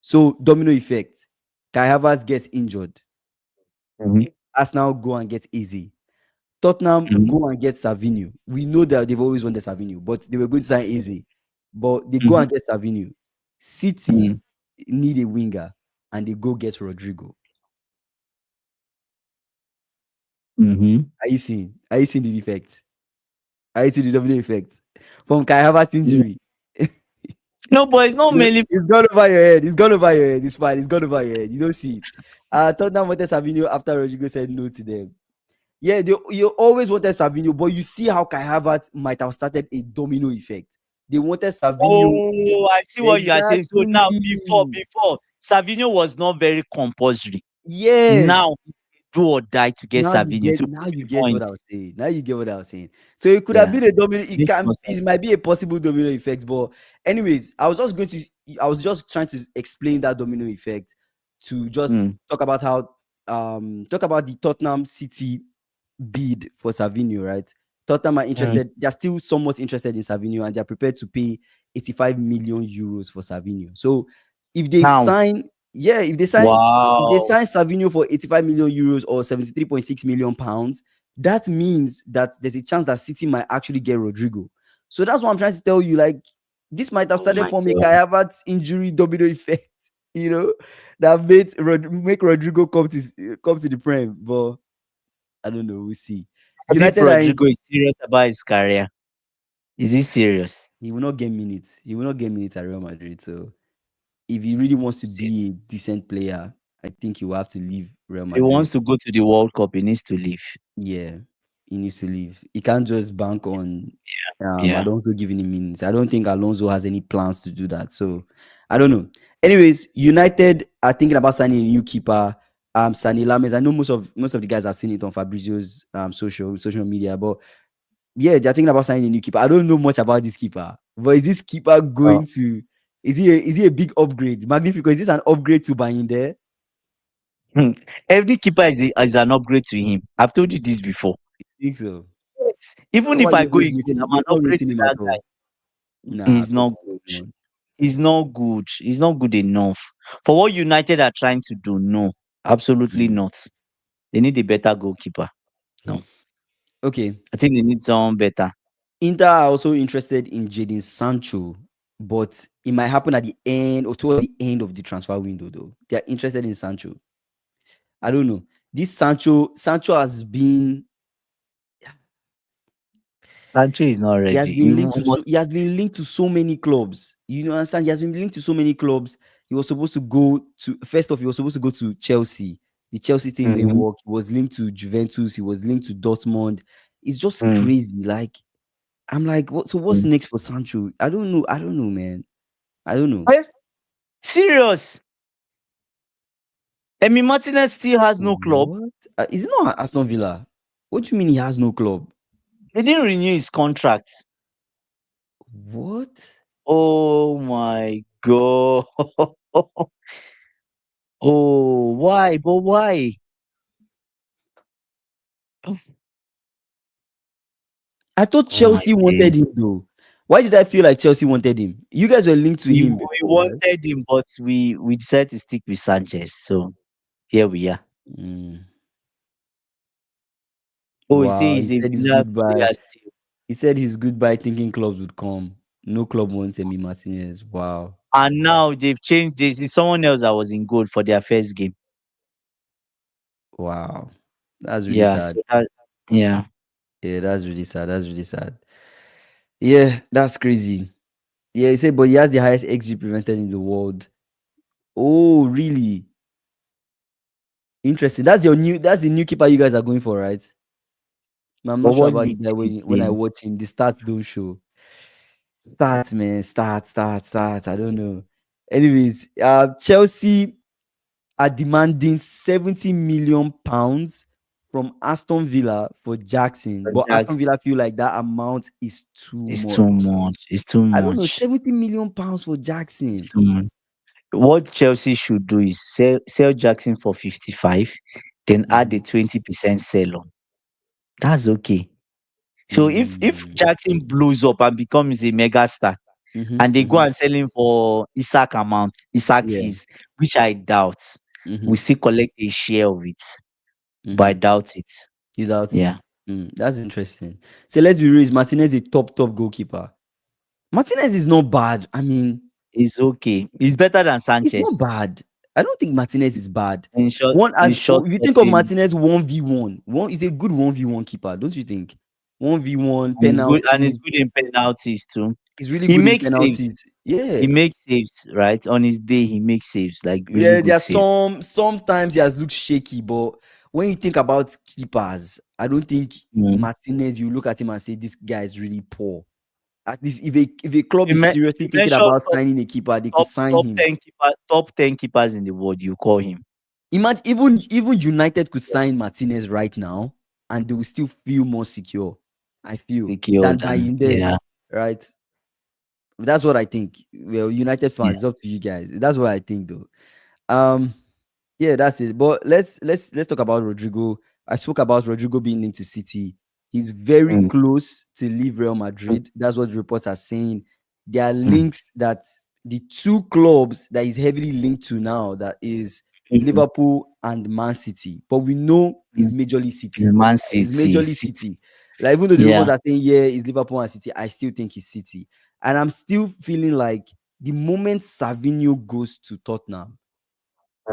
So domino effect. Kai Havertz gets injured. Mhm, Arsenal go and get easy. Tottenham mhm, go and get Savinho. We know that they've always wanted Savinho, but they were going to sign easy. But they go mhm, and get Savinho. City mhm, need a winger, and they go get Rodrigo. mhm. Are you seeing the effect? Are you seeing the domino effect from Kai Havertz Yeah. injury? No, but it's not mainly. It's gone over your head. It's gone over your head. It's fine. It's gone over your head. You don't see it. Tottenham wanted Savinho after Rodrigo said no to them. Yeah, you always wanted Savinho, but you see how Kai Havertz might have started a domino effect. They wanted Savinho Oh, I see what you are saying. So now, exactly. before Savinho was not very compulsory. Yes. Now it's a do or die to get Now you Savinho get to now prove you a get what point. I was saying. Now you get what I was saying. So it could have Yeah, been a domino. It makes can more it sense. might be a possible domino effect. But anyways, I was just trying to explain that domino effect to just Mm, talk about the Tottenham City bid for Savinho, right? Tottenham are mm. interested, they're still somewhat interested in Savinho, and they're prepared to pay 85 million euros for Savinho. So if they Pounds. sign, yeah, if they Wow. sign Savinho for 85 million euros or 73.6 million pounds, that means that there's a chance that City might actually get Rodrigo. So that's what I'm trying to tell you. Like, this might have Oh started my from a Kai God. Havertz injury domino effect, you know, that make Rodrigo come to the Prem. But I don't know. We'll see. As if United are in. Rodrigo is serious about his career. Is he serious? He will not get minutes. He will not get minutes at Real Madrid. So if he really wants to be a decent player, I think he will have to leave Real If he Madrid. wants to go to the World Cup, he needs to leave. Yeah, he needs to leave. He can't just bank on Yeah. Alonso giving him minutes. I don't think Alonso has any plans to do that. So I don't know. Anyways, United are thinking about signing a new keeper. Sani Lames. I know most of the guys have seen it on Fabrizio's social media, but yeah, they're thinking about signing a new keeper. I don't know much about this keeper, but is this keeper Oh. going to? Is he a big upgrade? Magnifico, is this an upgrade to Bayinde? Hmm. Every keeper is an upgrade to him. I've told you this before. I think so. Yes. Even Why if are I you go always again, rating him? I'm You're an not upgrade rating to him at that all. guy. Nah, He's come not good. on. He's not good. He's not good enough. For what United are trying to do, no. Absolutely Mm, not. They need a better goalkeeper. No. mm. Okay. I think they need someone better. Inter are also interested in Jadon Sancho, but it might happen at the end or toward the end of the transfer window, though. They are interested in Sancho. I don't know. This Sancho has been Sancho is not he has ready. been You linked to must so many clubs. You know, understand? He has been linked to so many clubs. He was supposed to go to first off, he was supposed to go to Chelsea. The Chelsea thing didn't Mhm, work. He was linked to Juventus. He was linked to Dortmund. It's just mm, crazy. Like I'm like, what? So what's mm. next for Sancho? I don't know. I don't know, man. I don't know. Eh, serious. Emi Martinez still has no club. What? Is it not Aston Villa? What do you mean he has no club? They didn't renew his contract. What? Oh my god. Oh, why? But why? I thought Oh my Chelsea days. wanted him though. Why did I feel like Chelsea wanted him? You guys were linked to him We before, right? wanted him, but we decided to stick with Sanchez. So here we are. Mm. Oh, he say Wow. He he's a said his Villa goodbye. player still. He said his goodbye thinking clubs would come. No club wants Emi Martinez. Wow. And now they've changed this. It's someone else that was in goal for their first game. Wow. That's really Yeah, sad. so that yeah. Yeah, that's really sad. That's really sad. Yeah, that's crazy. Yeah, he said, but he has the highest XG prevented in the world. Oh, really? Interesting. That's the new keeper you guys are going for, right? I'm But not sure what about the league guy do you when I play? watch him. The stats don't show. Stats, man. Stats. I don't know. Anyways, Chelsea are demanding 70 million pounds from Aston Villa for Jackson, but Aston Jackson Villa feel like that amount is too is too much. much. It's too I don't know, much. 70 million pounds for It's Jackson. too much. What Chelsea should do is sell Jackson for 55, then add a Mhm. 20% sell on. That's okay. So if Mm. Jackson blows up and becomes a mega star, Mhm, and they go mhm. and sell him for Isaac Yeah. fees, which I doubt, we Mhm, still collect a share of it, but I mhm. doubt it. Without it. Yeah, That's interesting. So let's be real. Is Martinez a top goalkeeper? Martinez is not bad. I mean, it's okay. It's better than it's not Sanchez bad. I don't think Martinez is bad. in short If you think of stopping, Martinez 1v1, one is a good 1v1 keeper, don't you think? 1v1 and he's penalties. good in penalties too. He's really He good in makes saves. penalties. Yeah. He makes saves, right? On his day, he makes saves, like really Yeah, there good are saves. sometimes he has looked shaky, but when you think about keepers, I don't think Mm. Martinez, you look at him and say this guy is really poor. At least if a club You, is me- seriously you thinking mentioned about signing a keeper, they could top sign top him. 10 keeper, top 10 keepers in the world. You call him Imagine even United could sign Martinez right now, and they will still feel more secure. I feel secure than than Bayinde, yeah. right? That's what I think. Well, United Yeah. fans, it's up to you guys. That's what I think, though. Um, yeah, that's it. But let's talk about Rodrigo. I spoke about Rodrigo being linked to City. He's very Mm, close to leave Real mm, Madrid. That's what the reports are saying. There are mm, links that the two clubs that is heavily linked to now, that is mm, Liverpool and Man City. But we know mm. it's majorly City. Man It's City, majorly City. City. Like even though the rumors Yeah. are saying yeah, it's Liverpool and City, I still think it's City. And I'm still feeling like the moment Savinho goes to Tottenham,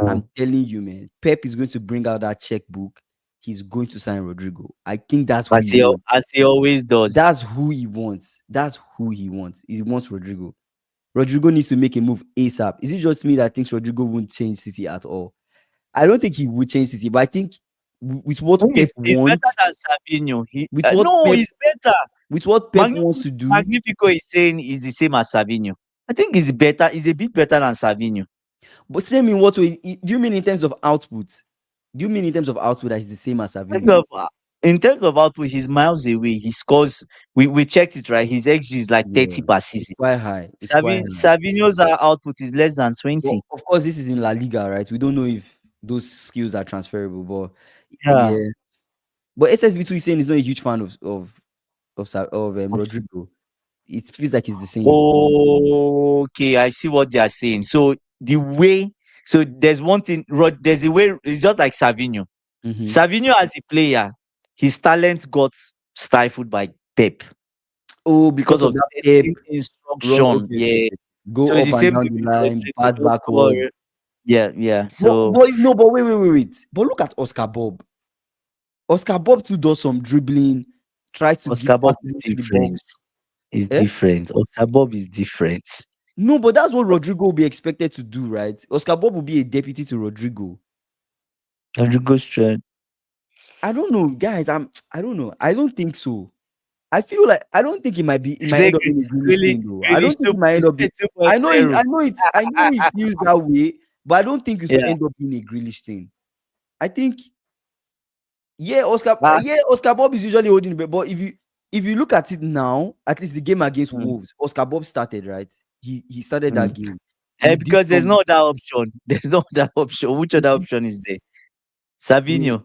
I'm Mm. telling you, man, Pep is going to bring out that checkbook. He's going to sign Rodrigo. I think that's who he wants. As he always does. That's who he wants. That's who he wants. He wants Rodrigo. Rodrigo needs to make a move ASAP. Is it just me that thinks Rodrigo won't change City at all? I don't think he would change City, but I think with what Pep He's better wants, than Sabinho. with what No, Pep he's better. with what Pep wants to do, Magnifico is saying is the same as Sabinho. I think he's better. He's a bit better than Savinho. But same in what way? Do you mean in terms of output? Do you mean in terms of output that he's the same as In terms Savinho? of, in terms of output, he's miles away. He scores. We checked it right. His XG is like 30 Yeah, per it's season. quite high. It's quite high. Savinho's output is less than But 20. of course, this is in La Liga, right? We don't know if those skills are transferable. But Yeah. yeah, but SSB2 is saying he's not a huge fan of Rodrigo. It feels like it's the same. Okay, I see what they are saying. So the way, so there's one thing. There's a way. It's just like Savinho. Hmm. Savinho as a player, his talent got stifled by Pep Oh, because because of of that Pep certain run. instruction. Okay, okay, Yeah. okay. So Go it's up the and same down thing the with line, Rodrigo. pass Don't score. backward. Yeah, yeah. But, So but no, but wait. But look at Oscar Bob. Oscar Bob too does some dribbling, tries to give Oscar Bob passes is into the different. box. Is Eh? different. Oscar Bob is different. No, but that's what Rodrigo will be expected to do, right? Oscar Bob will be a deputy to Rodrigo. Rodrigo's trend. I don't know, guys. I don't know. I don't think so. I feel like I don't think it might be. It might Say end up being a Grealish really, thing, though. I really don't think it might end up being. 2.0. I know it's. I know it feels that way, but I don't think it will Yeah. end up being a Grealish thing. I think yeah, Oscar. Ah, Yeah, Oscar Bob is usually holding the ball, but if you look at it now, at least the game against mm, Wolves, Oscar Bob started right. He started that mm. game. He did Because there's some no other option. There's no other option. Which other option is there? wait, Savinho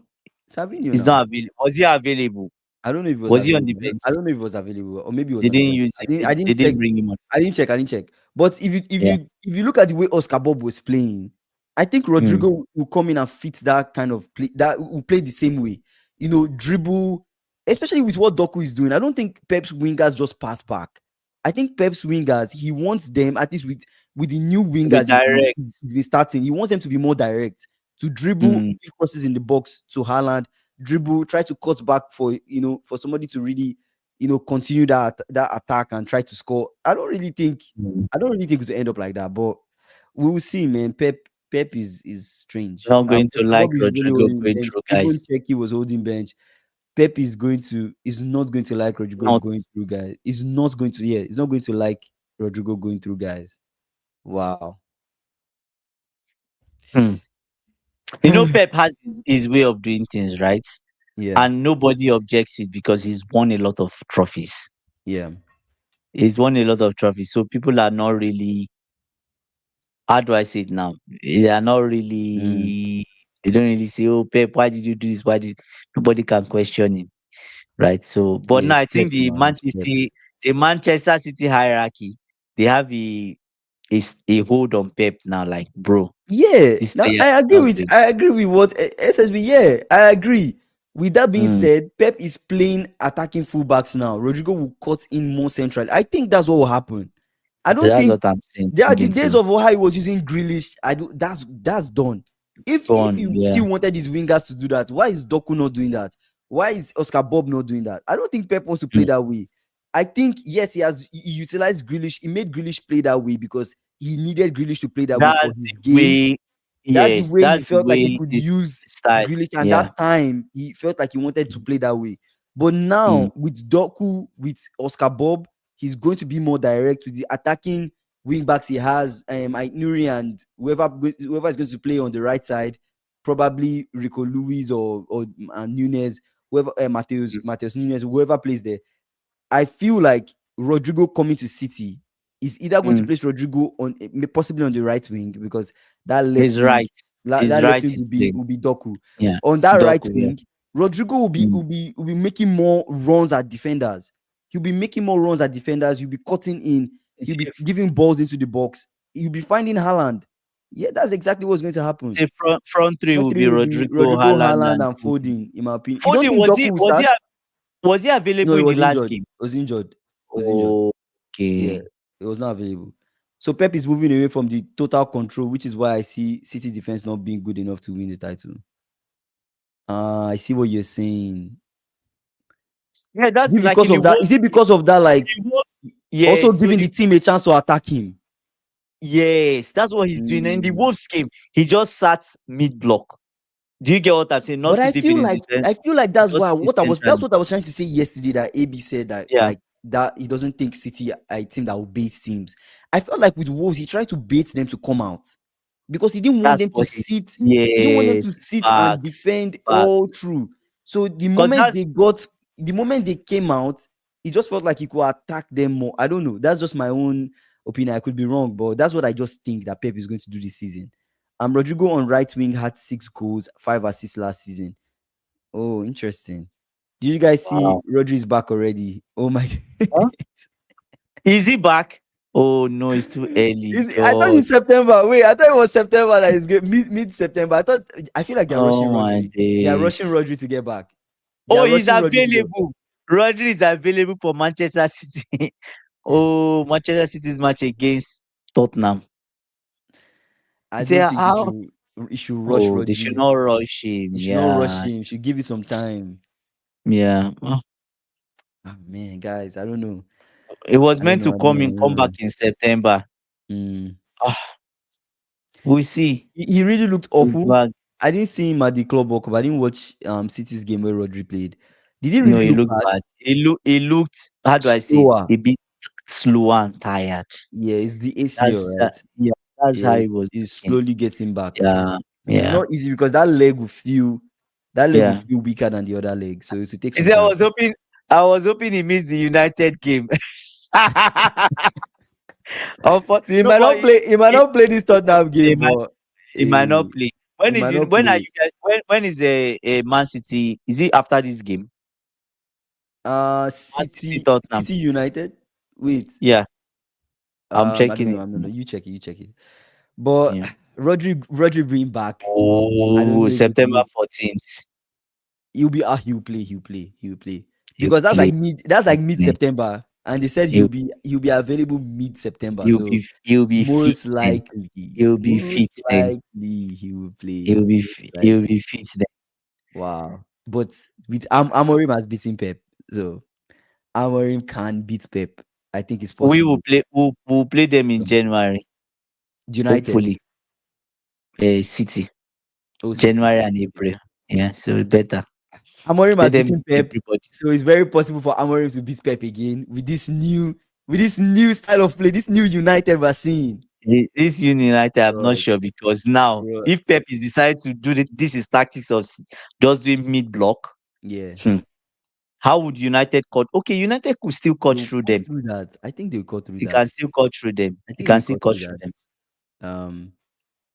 Savinho is now. not available. Was he available? I don't know if it was Was he on the available. bench? I don't know if it was available, or maybe it was They didn't available. use him. I They didn't check. didn't bring him on. I didn't check. But Yeah. if you look at the way Oscar Bob was playing, I think Mm. Rodrigo will come in and fit that kind of play. That will play the same way. Dribble, especially with what Doku is doing. I don't think Pep's wingers just pass back. I think Pep's wingers, he wants them at least with the new To be wingers direct. he's been starting. He wants them to be more direct, to dribble, Mm. give crosses in the box to Haaland, dribble, try to cut back for somebody to really continue that attack and try to score. Mm. I don't really think it will end up like that, but we will see, man. Pep is strange. Not going to Oscar like Bob is usually Rodrigo holding going bench. through, Even guys. Czeki was holding bench. Pep is not going to like Rodrigo Not. going through, guys. He's not going to, yeah, he's not going to like Rodrigo going through, guys. Wow. Mm. Pep has his way of doing things, right? Yeah, And nobody objects it because he's won a lot of trophies. yeah. He's won a lot of trophies. So people are not really, how do I say it now? They are not Mm. really, they don't really say, oh, Pep, why did you do this? Nobody can question him, right? So, but Yeah, now it's I Pep think now. It's Pep. The Manchester City hierarchy, they have a hold on Pep now, like, bro, Yeah, this now player is not good. I agree with what SSB. Yeah, I agree. With that being Mm, said, Pep is playing attacking fullbacks now. Rodrigo will cut in more central. I think that's what will happen. I don't that's think what I'm saying, there are the thinking days too. of how he was using Grealish. I do that's done. If Gone, you yeah. still wanted his wingers to do that, why is Doku not doing that? Why is Oscar Bob not doing that? I don't think Pep wants to play Mm. that way. I think yes, he utilized Grealish. He made Grealish play that way because he needed Grealish to play that way for That's his the game. way, That's the yes, way he that's the felt like he way could this use style, Grealish, and yeah. that time he felt like he wanted to play that way. But Mm, now with Doku, with Oscar Bob, he's going to be more direct with the attacking wing backs he has. Nuri and whoever is going to play on the right side, probably Rico Lewis or Nunez, whoever Mateus Nunez, whoever plays there. I feel like Rodrigo coming to City is either going to mm. place Rodrigo on possibly on the right wing because that left He's wing right. that He's left right. wing Is there. will be Doku. Yeah. On that right Doku, yeah. wing, Rodrigo Mm. will be making more runs at defenders. He'll be making more runs at defenders. He'll be cutting in. He'll It's be a, giving balls into the box. He'll be finding Haaland. Yeah, that's exactly what's going to it's happen. a front three Front will three be will be Rodrigo, Rodrigo, Haaland, Haaland, and and Foden. Foden, in my opinion. You don't Foden think Doku will start? was he No, available he in the was last injured. game? He was injured. He was injured. Yeah, Okay. it was not available. So Pep is moving away from the total control, which is why I see City defense not being good enough to win the title. I see what you're saying. Yeah, Is that's it like because in the of that? Is Wolves it game. because of that? In Like the Wolves, also yes. So giving the the team a chance to attack him. yes, that's what he's doing. And in the Mm. Wolves game, he just sat mid block. Do you get what I'm saying? Not But too deep in the defense. I feel like He just sits that's centrally. what I was trying to say yesterday. That AB said that Yeah. like that he doesn't think City are a team that will bait teams. I felt like with Wolves, he tried to bait them to come out because he didn't want That's them to what it. sit. He didn't want them to Yes, sit back, and defend back. all through. So Because that's the moment they came out, it just felt like he could attack them more. I don't know. That's just my own opinion. I could be wrong, but that's what I just think that Pep is going to do this season. Rodrigo on right wing had 6 goals, 5 assists last season. Oh, interesting. Did you guys see wow. Rodri's back already? Oh my! Huh? Is he back? Oh no, it's too early. I thought God. it's September. Wait, I thought it was September that is mid September. I feel like they're rushing Oh my Rodri. They are rushing days. Rodri to get back. They Oh, are he's rushing Rodri to get back. available. Rodri is available for Manchester City. Oh, Manchester City's match against Tottenham. He I said, don't think how? it should rush Oh, they should Rodri. not rush him. It should not rush Yeah. him. Should give it some time. Yeah. Oh, Ah, man, guys, I don't know. it was I don't meant know. to I don't know. I come don't back know. in September. Mm. Ah, we'll see. He really looked He's awful. back. I didn't see him at the club World Cup. I didn't watch City's game where Rodri played. Did he No, really he look looked bad? bad. He looked, how do I say it? Slower. A bit slow and tired. Yeah, it's the ACL, right? Yeah, that's how Yeah, he was it's looking. slowly getting back. Yeah, It's yeah, not easy because that leg will yeah. feel weaker than the other leg. So it will take He some said, time. I was hoping he missed the United game. So he No, might but not play. He might he, not play this Tottenham game, but he might not he, play. he might not When are play. you guys, when is a Man City? Is it after this game? Man City Tottenham. City United. Wait, Yeah, I'm I don't checking know. it I don't know. now. You check it. You check it. But Yeah. Rodri being back, I don't Oh, know if it September will. 14th. He'll be he'll play. He'll play He'll because play. that's He'll like mid play. September, and they said He'll, he'll be available mid September. So he'll be fit most then. likely, He'll be most fit then. likely he will play. Most He'll likely. be fit then. Wow. But with Amorim has beaten Pep. So Amorim can beat Pep. I think it's possible. We'll play them in January, United. hopefully. City. Oh, City. January and April. Yeah, so better. Amorim Let has them beaten beat Pep. everybody. So it's very possible for Amorim to beat Pep again with this new style of play, this new United we're seeing. This United, I'm not God, sure because now, bro. if Pep is decided to do this is tactics of just doing mid block. Yeah. Hmm. How would United cut? Okay, United could still cut They'll through cut them. through that. I think they'll cut through They that. can still cut through them. I They think can they'll still cut cut through through them. that.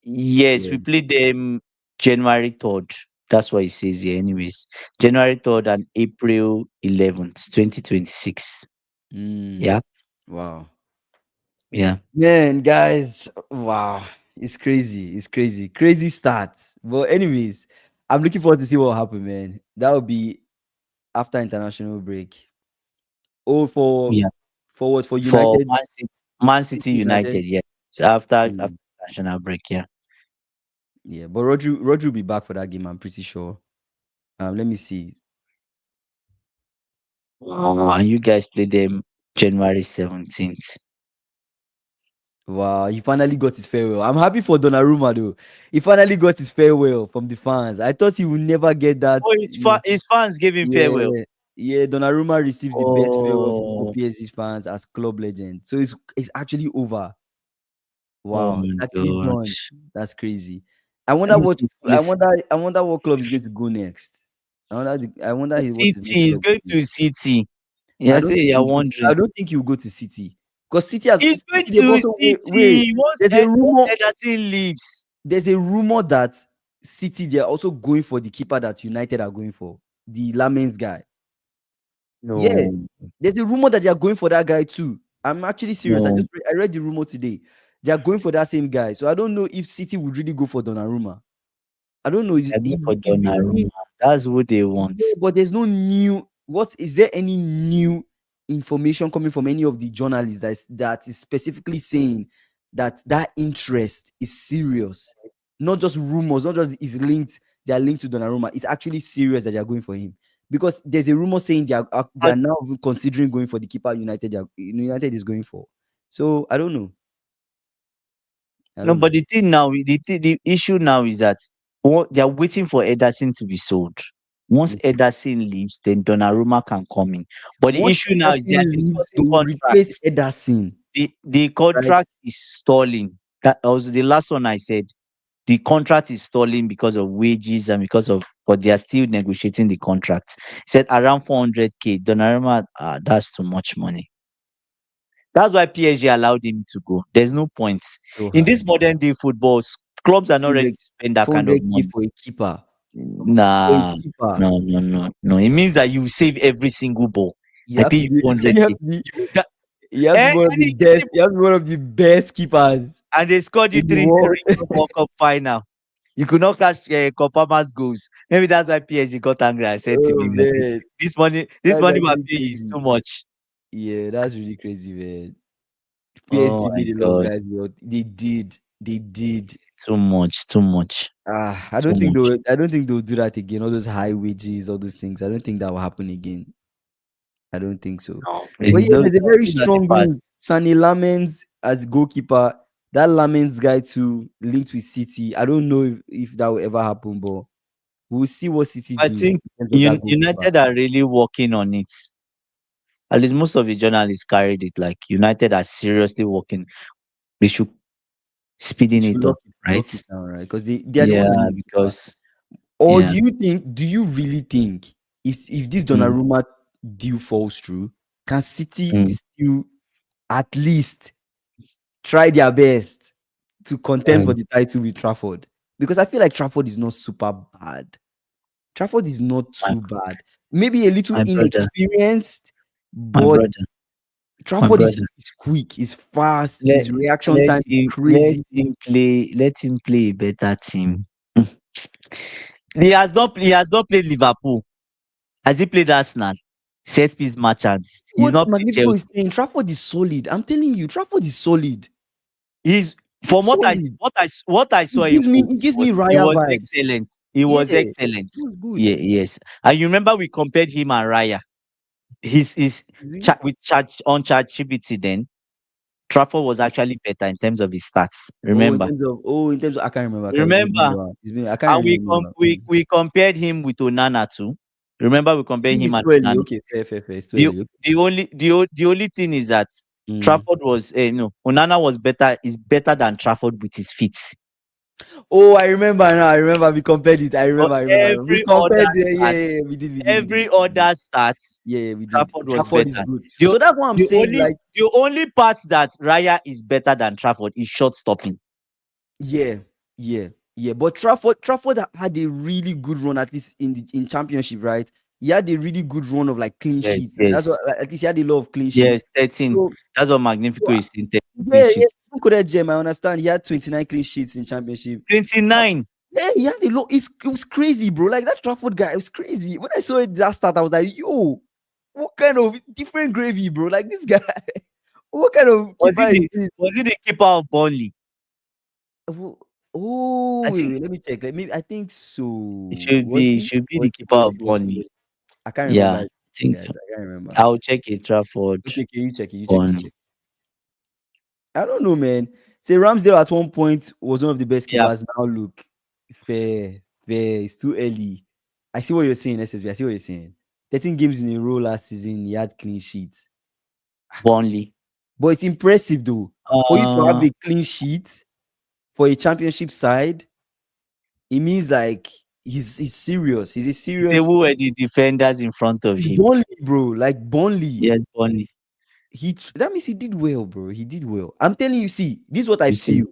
Yes, we Yeah. play them January 3rd. That's what it says here, anyways. January 3rd and April 11th, 2026. Mm. Yeah, Wow. yeah. Man, guys, wow. It's crazy. It's crazy. Crazy start. But anyways, I'm looking forward to see what will happen, man. That will be after international break. Oh, Yeah. for what? For For United, Man City City United. United, yeah. So after Mm. national break, yeah. Yeah, but Rodri will be back for that game, I'm pretty sure. Let me see. And you guys play them January 17th. Wow, he finally got his farewell. I'm happy for Donnarumma though. He finally got his farewell from the fans. I thought he would never get that. Oh, his fans gave him farewell. Yeah, yeah. Donnarumma receives the best farewell from all Oh, PSG fans as club legend. So it's actually over. oh Wow, my it's actually God. done. That's crazy. Let me see his place. I wonder what club is going to go next. I wonder what his next City is club going will be. to City. Yeah, say you're I wondering. don't think he'll go to City because He's going City they've to also wait. City once There's a rumor. Ederson leaves. There's a rumor that City they are also going for the keeper that United are going for, the Lamens guy. Yeah, No, there's a rumor that they are going for that guy too. I'm actually serious. no. I read the rumor today. They are going for that same guy. So I don't know if City would really go for Donnarumma. I don't know. I go for It's been Donnarumma. That's who they want. yeah, but there's no new. What is there any new information coming from any of the journalists that is specifically saying that interest is serious, not just rumors, not just is linked. They are linked to Donnarumma. It's actually serious that they are going for him because there's a rumor saying they are But now even considering going for the keeper United is going for. So I don't know. I no, don't but know. the thing now, the issue now is that they are waiting for Ederson to be sold. Once Ederson leaves, then Donnarumma can come in. But the Once issue now is they are Ederson leaves, they discussing will replace contracts. Ederson, The right? contract is stalling. That was the last one I said. The contract is stalling because of wages and because of, but they are still negotiating the contracts. Said around 400K. Donnarumma, that's too much money. That's why PSG allowed him to go. There's no point So in this high. modern day football. Clubs are not ready 400, to spend that kind of 400K money. for a keeper. For a Nah, keeper. no, no, no, no. It means that you save every single ball. You I have pay to you be you have 400K. to be You, that, you have to eh, be one of the best. You have to be one of the best keepers and they scored you in the 3-0 world. in the World Cup final. You could not catch Kopama's goals. Maybe that's why PSG got angry and said to Oh me, like, man, this that's money we're actually paying is crazy. too much. Yeah, that's really crazy, man. Oh PSG my made a lot of god, guys well. They did. They did. too much, too much, I too don't think much. they'll do that again. All those high wages, all those things. I don't think that will happen again. I don't think so. No, But yeah, there's a very those are the strong past. link. Sonny Lamens as goalkeeper. That Lamens guy too linked with City. I don't know if that will ever happen, but we'll see what City I do think in terms of that goalkeeper. United are really working on it. At least most of the journalists carried it. Like United are seriously working. They should They speeding should it up, lock right? it down, right? Because they are the ones that Yeah, need goalkeeper. because Or yeah. do you really think if this Mm, Donnarumma deal falls through, can City mm, still at least try their best to contend for mm. the title with Trafford? Because I feel like Trafford is not super bad. Trafford is not My, too bad. Maybe a little my brother, inexperienced, my but brother, my Trafford brother. is quick, is fast, Let his reaction time is let crazy. him play. Let him play a better team. He has not played Liverpool. Has he played Arsenal? Set piece merchants. He's What not played Magnifico is Chelsea. saying, Trafford is solid. I'm telling you, Trafford is solid. He's He's from solid. what I saw in It Wolves gives me he Raya was vibes. excellent. He Yeah, was it excellent. was good. Yeah, yes. And you remember we compared him and Raya. His Really? with charge on ChatGPT then. Trafford was actually better in terms of his stats. Remember? In terms of I can't remember. It's been Remember? a while. I can't And remember. we compared him with Onana too. Remember we I compared think him it's and too early. Onana. Okay, fair. It's too The early. Okay. the only thing is that Mm. Trafford was no Onana was better is better than Trafford with his feet. Oh, I remember now. I remember we compared it. But I remember. We compared. stats, We did. every other stats, Yeah, we did. Trafford was Trafford is better. good. So that's what I'm saying. Like, The only part that Raya is better than Trafford is short stopping. yeah, yeah. But Trafford had a really good run, at least in championship, right? He had a really good run of like clean Yes, sheets. That's what yes, at least he had a lot of clean sheets. yes. 13. So, That's what Magnifico so is saying. 13 clean yeah. sheets. Correct, Gem. I understand. He had 29 clean sheets in championship. 29. Yeah, he had a lot. It was crazy, bro. Like that Trafford guy, it was crazy. When I saw it that start, I was like, yo, what kind of different gravy, bro? Like this guy, what kind of Was keeper he is this? the keeper of Burnley? Oh, oh, I think let me check. Like maybe I think so. it should be the keeper Was of he? Burnley. I can't Yeah, remember. I think Guys, so. I can't remember. I'll check it. Trafford, Okay, you check it. You Burnley. check. I don't know, man. Say Ramsdale at one point was one of the best Yeah, keepers. Now look, fair. It's too early. I see what you're saying, SSB. I see what you're saying. 13 games in a row last season, he had clean sheets. Burnley. But it's impressive though. For you to have Uh, a clean sheet for a championship side, it means like he's serious. He's a say serious. who were the defenders in front of He's him? Burnley, bro. Like Burnley. Yes, Burnley. That means he did well, bro. He did well. I'm telling you, see, this is what I You see. feel.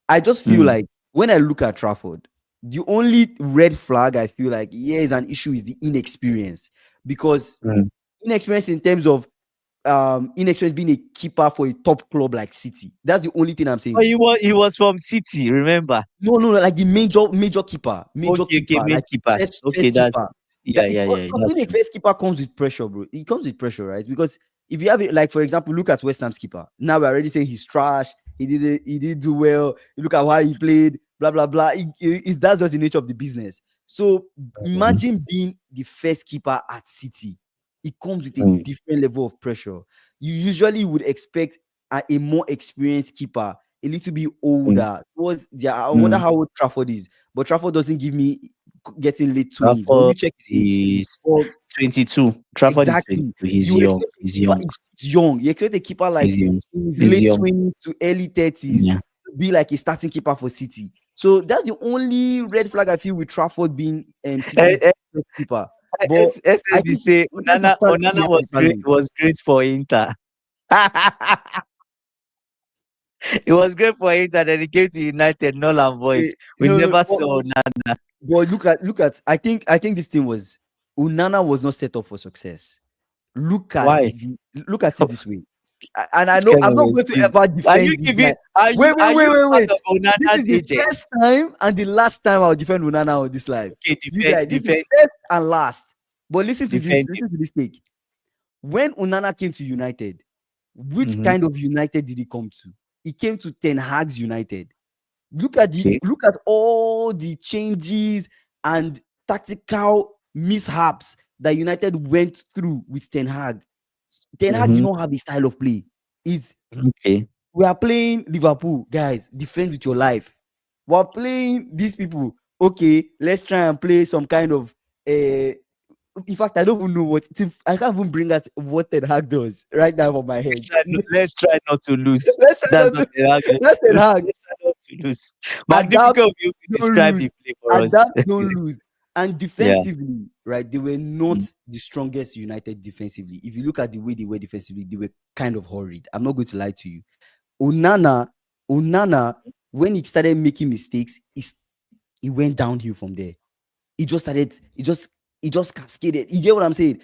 I just feel Mm, like when I look at Trafford, the only red flag I feel like here is an issue is the inexperience. Because mm. inexperience in terms of inexperience being a keeper for a top club like City. That's the only thing I'm Oh, saying. he was from City. Remember? No, like the major Okay, keeper, main like keepers. Okay, first keeper. that's yeah, Because that's being a true. first keeper comes with pressure, bro. It comes with pressure, right? Because if you have it, like for example, look at West Ham's keeper. Now we're already saying he's trash. He did do well. You look at how he played, blah blah blah. That's just the nature of the business. So Mm, imagine being the first keeper at City. It comes with a mm, different level of pressure. You usually would expect a more experienced keeper, a little bit mm, older. I wonder mm. how old Trafford is, but Trafford doesn't give me getting late 20s. But when Trafford you check his age, is well, 22. Trafford is exactly. 22. He's You young. expect a He's keeper young. is young. You expect a keeper like He's young. in his He's late young. 20s to early 30s Yeah. to be like a starting keeper for City. So that's the only red flag I feel with Trafford being Eh, City's eh, best keeper. But I SSB think say the guy Onana he has was the great talent. was great for Inter. It was great for Inter. Then he came to United, null and void. We No, never but, saw Onana. but look at. I think this thing was Unana was not set up for success. Why? Look at it this way. And I Which know kind I'm of not going to excuse? ever Are you defend this guy. giving? Are you Wait, wait, are wait, you wait, part wait. of This is Onana's the agent? first time and the last time I'll defend Unana on this live. Okay, You defend, guys, this is the defend, first and last. But listen to this. defend him. Listen to this take. When Unana came to United, which Mhm. kind of United did he come to? He came to Ten Hag's United. Okay. Look at all the changes and tactical mishaps that United went through with Ten Hag. Ten Hag did Mhm. not have a style of play. Is Okay. we are playing Liverpool, guys. Defend with your life. We're playing these people. Okay, let's try and play some kind of. In fact, I don't even know I can't even bring out what Ten Hag does right now from my head. Let's try not to lose. Let's try That's not not to. the argument. Let's Ten Hag. Let's try not to lose. Adapt, Magnifico will be able to don't describe lose. the play for us. Adapt, don't lose. And Yeah. defensively, right? They were not Mm. the strongest United defensively. If you look at the way they were defensively, they were kind of hurried. I'm not going to lie to you. Onana, Onana, when he started making mistakes, he went downhill from there. He just started, he just cascaded. You get what I'm saying?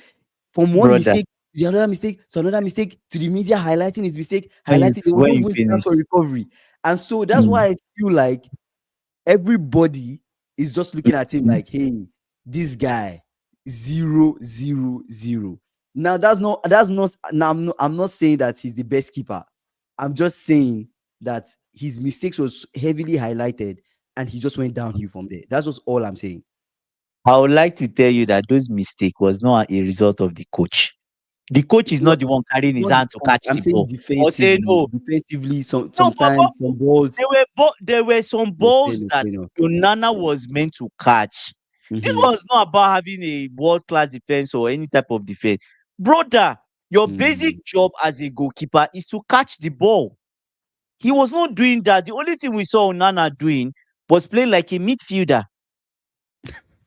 From one Brother, mistake to the another mistake to another mistake to the media highlighting his mistake, when you highlighting there was when no you even chance finish. for recovery. And so that's Mm. why I feel like everybody is just looking at him Mm. like, hey, this guy, 0-0-0. Now that's not now I'm not saying that he's the best keeper. I'm just saying that his mistakes was heavily highlighted and he just went downhill from there. That's just all I'm saying. I would like to tell you that those mistake was not a result of the coach. The coach It is was, not the one carrying it his was hand to catch I'm the saying ball or saying, defensively. "Oh, Defensively, no." But sometimes some balls. there were some Okay, balls no, that okay, no. Onana was meant to catch. This Mm-hmm. was not about having a world class defense or any type of defense, brother. Your Mm. basic job as a goalkeeper is to catch the ball. He was not doing that. The only thing we saw Onana doing was playing like a midfielder.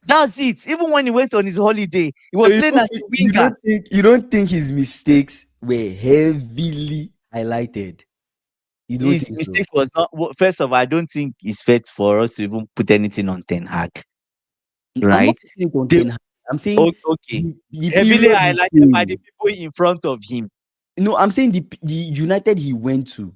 That's it. Even when he went on his holiday, he So was playing as a winger. you don't think his mistakes were heavily highlighted? You don't His think so? mistake was not. First of all, I don't think it's fair for us to even put anything on Ten Hag, I'm not right? saying on The, Ten Hag. I'm saying okay, the heavily period he highlighted by the came. people in front of him. No, I'm saying the United he went to.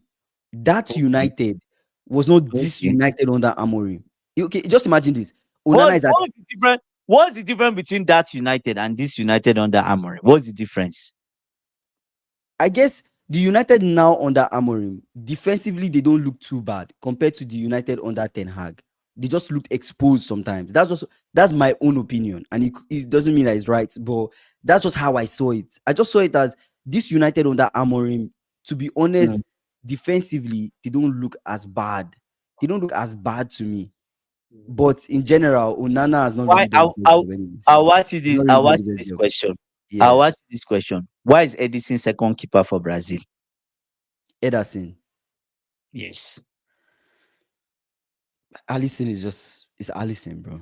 That Okay, United was not this okay. United under Amorim. Okay, just imagine this. Onana What's is at what's the difference? What's the difference between that United and this United under Amorim? What's the difference? I guess the United now under Amorim, defensively, they don't look too bad compared to the United under Ten Hag. They just looked exposed sometimes. That's my own opinion, and it doesn't mean that it's right, but that's just how I saw it. I just saw it as this United under Amorim. To be honest, Mm. defensively, they don't look as bad. They don't look as bad to me. But in general, Onana has not Why? really done the best job anyways. I'll ask you He's this. not really I'll done ask the you best this job. question. Yeah, I'll ask you this question. Why is Edison second keeper for Brazil? Ederson. Yes. Allison is just it's Allison, bro.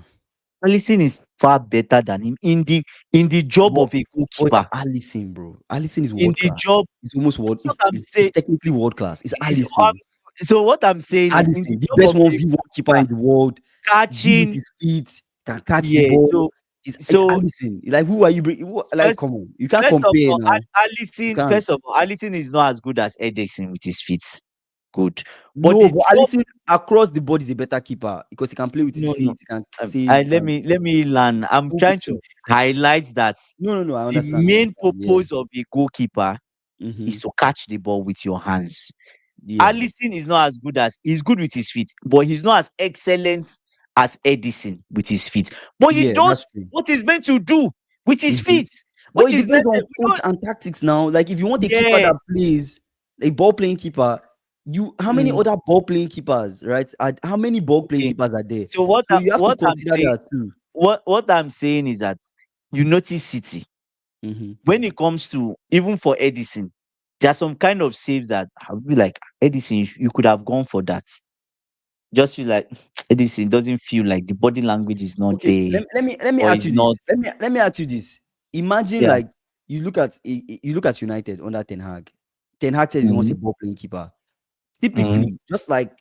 Alisson is far better than him in the job But of a but it's goalkeeper. Allison, bro. Allison is In world the class. job, It's almost world. that's what I'm It's saying. technically world class. It's Is um, Allison. so what I'm It's saying is in the Allison, the job best of one a v one keeper goalkeeper, in the world. Good with catching, his feet, can catch the yeah. ball. So It's so Allison. Like who are you bringing? Like first come on, you can't first of compare all, now. You Allison, can't. first of all, Allison is not as good as Edison with his feet. Good. But No, the but job, Allison across the board is a better keeper because he can play with his no, no. feet. He can I save. He let can me learn. I'm full trying to picture. highlight that No. I the understand. I main understand. Yeah. purpose of a goalkeeper is Mm-hmm. to catch the ball with your hands. Yeah. Allison is not as good as he's good with his feet, but he's not as excellent as Edison with his feet. But he Yeah. does That's true. what he's meant to do with his Mhm. feet, But which it is depends necessary. on We coach don't. and tactics now. Like if you want a keeper Yes. that plays a ball playing keeper, you how many Mm, other ball playing keepers, right? How many ball playing okay. keepers are there? So So you have to what I'm consider saying that too. what I'm saying is that you notice City Mm-hmm. when it comes to even for Edison, there are some kind of saves that I'll be like Edison, you could have gone for that. Just feel like Edison doesn't feel like the body language is not Okay, there let me or ask is you this. not. Let me ask you this. Imagine Yeah. like you look at United under Ten Hag. Ten Hag says he wants Mm-hmm. a ball playing keeper. Mm-hmm. Typically, just like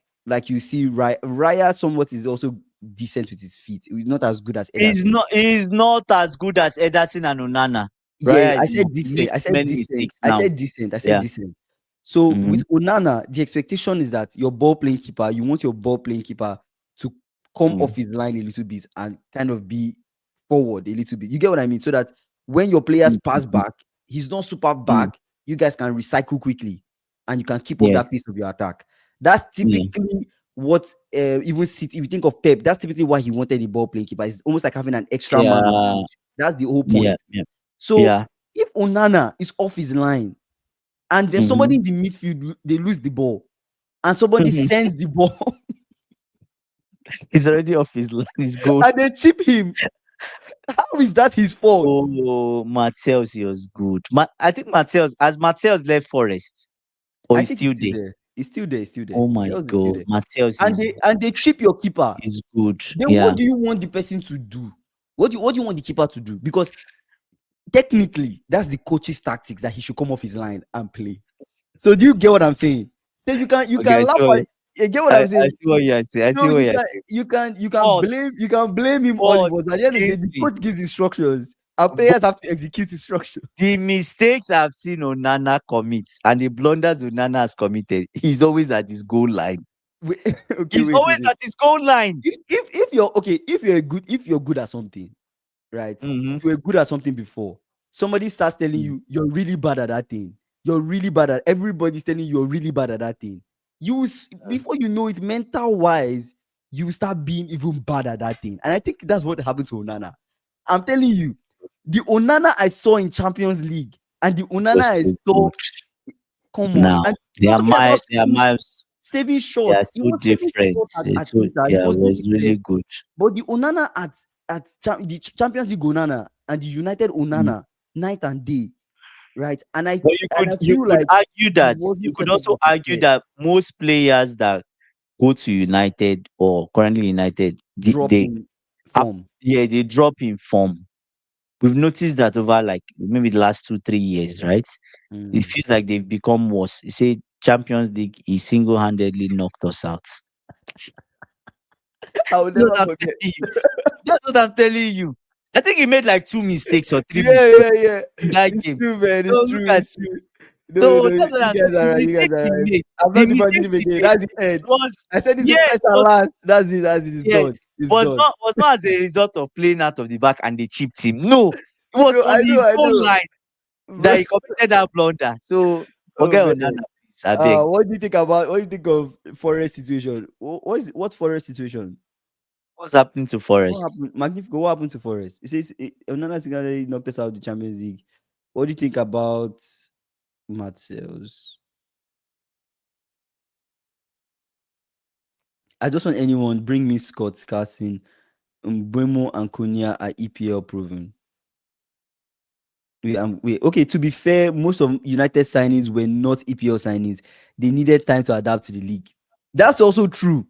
you see, Raya somewhat is also decent with his feet. He's not as good as Ederson. He's not as good as Ederson and Onana. Yeah, Raya I is said not. He decent. I makes said many decent. mistakes I now. said decent. I said Yeah. decent. So Mm-hmm. with Onana, the expectation is that your ball playing keeper, you want your ball playing keeper to come off his line a little bit and kind of be forward a little bit. You get what I mean? So that when your players pass Mm-hmm. back, he's not super Mm. back. You guys can recycle quickly and you can keep up that Yes. pace of your attack. That's Yeah. typically what even City, if you think of Pep, that's typically why he wanted the ball playing keeper. It's almost like having an extra man on the Yeah. pitch. That's the whole Yeah. point. Yeah. So Yeah. if Onana is off his line and then Mm-hmm. somebody in the midfield they lose the ball and somebody sends the ball He's already off his line. His goal. and they chip him, how is that his fault? Oh, Martials was good. I think Martials left Forest or I he's think he's still still there. there. He's still there. He's still there. Oh my Sales is still God, there. Martials And they chip your keeper. is good. Then what Yeah. do you want the person to do? What do you want the keeper to do? Because technically, that's the coach's tactics that he should come off his line and play. So do you get what I'm saying? So you Okay, can laugh at you get what I'm I saying? see what you're saying. I So see what you you're can saying. you can you can But blame you can blame him all he but wants. At the end of the day, the Kingsley, coach gives instructions. Our but players have to execute instructions. the mistakes I've seen Onana commit and the blunders Onana has committed, he's always at his goal line. Wait, okay, He's wait, wait, always wait. at his goal line. If you're okay, if you're good at something, right? Mm-hmm. You were good at something before. Somebody starts telling you you're really bad at that thing. You're really bad at everybody's telling you you're really bad at that thing. Before you know it, mental wise, you will start being even bad at that thing. And I think that's what happened to Onana. I'm telling you, the Onana I saw in Champions League and the Onana Was I so saw, good. come on. Now And we're talking about they are miles. saving They are shots. He so was saving different. shots at It's so Inter. He yeah, it was doing was his really best. good. But the Onana the Champions League Onana and the United Mm. Onana, night and day, right? And But I you feel could like argue he that you wasn't could set up also for argue success. that most players that go to United or currently United, Drop they in up form. yeah, they drop in form. We've noticed that over like maybe the last 2, 3 years, right? It Mm. feels like they've become worse. You say Champions League, he single-handedly knocked us out. I will That's what never I'm forget. telling you. That's what I'm telling you. I think he made like 2 mistakes or three Yeah, mistakes yeah, yeah. in that It's game. true, man. So It's look true. at It's it. true. No, So no, that's what you I'm guys saying. are The right. You guys mistakes are he right. made, I'm the not even mistakes him he again. made That's the end. was I said this is yes, first and last. That's it. That's it. It's yes, done. It's done. was not as a result of playing out of the back and they chipped him. No, it was No, on his I own know. line Bro. that he committed that blunder. So Oh forget man. Onana, please, I beg. What do you think of Forest situation? What Forest situation? What's happening to What Forest? happened? Magnifico, what happened to Forest? It says another single knocked us out of the Champions League. What do you think about Matt Sales? I just want anyone bring me Scott Carson, Mbemo and Konya are EPL proven. Okay, to be fair, most of United signings were not EPL signings. They needed time to adapt to the league. That's also true.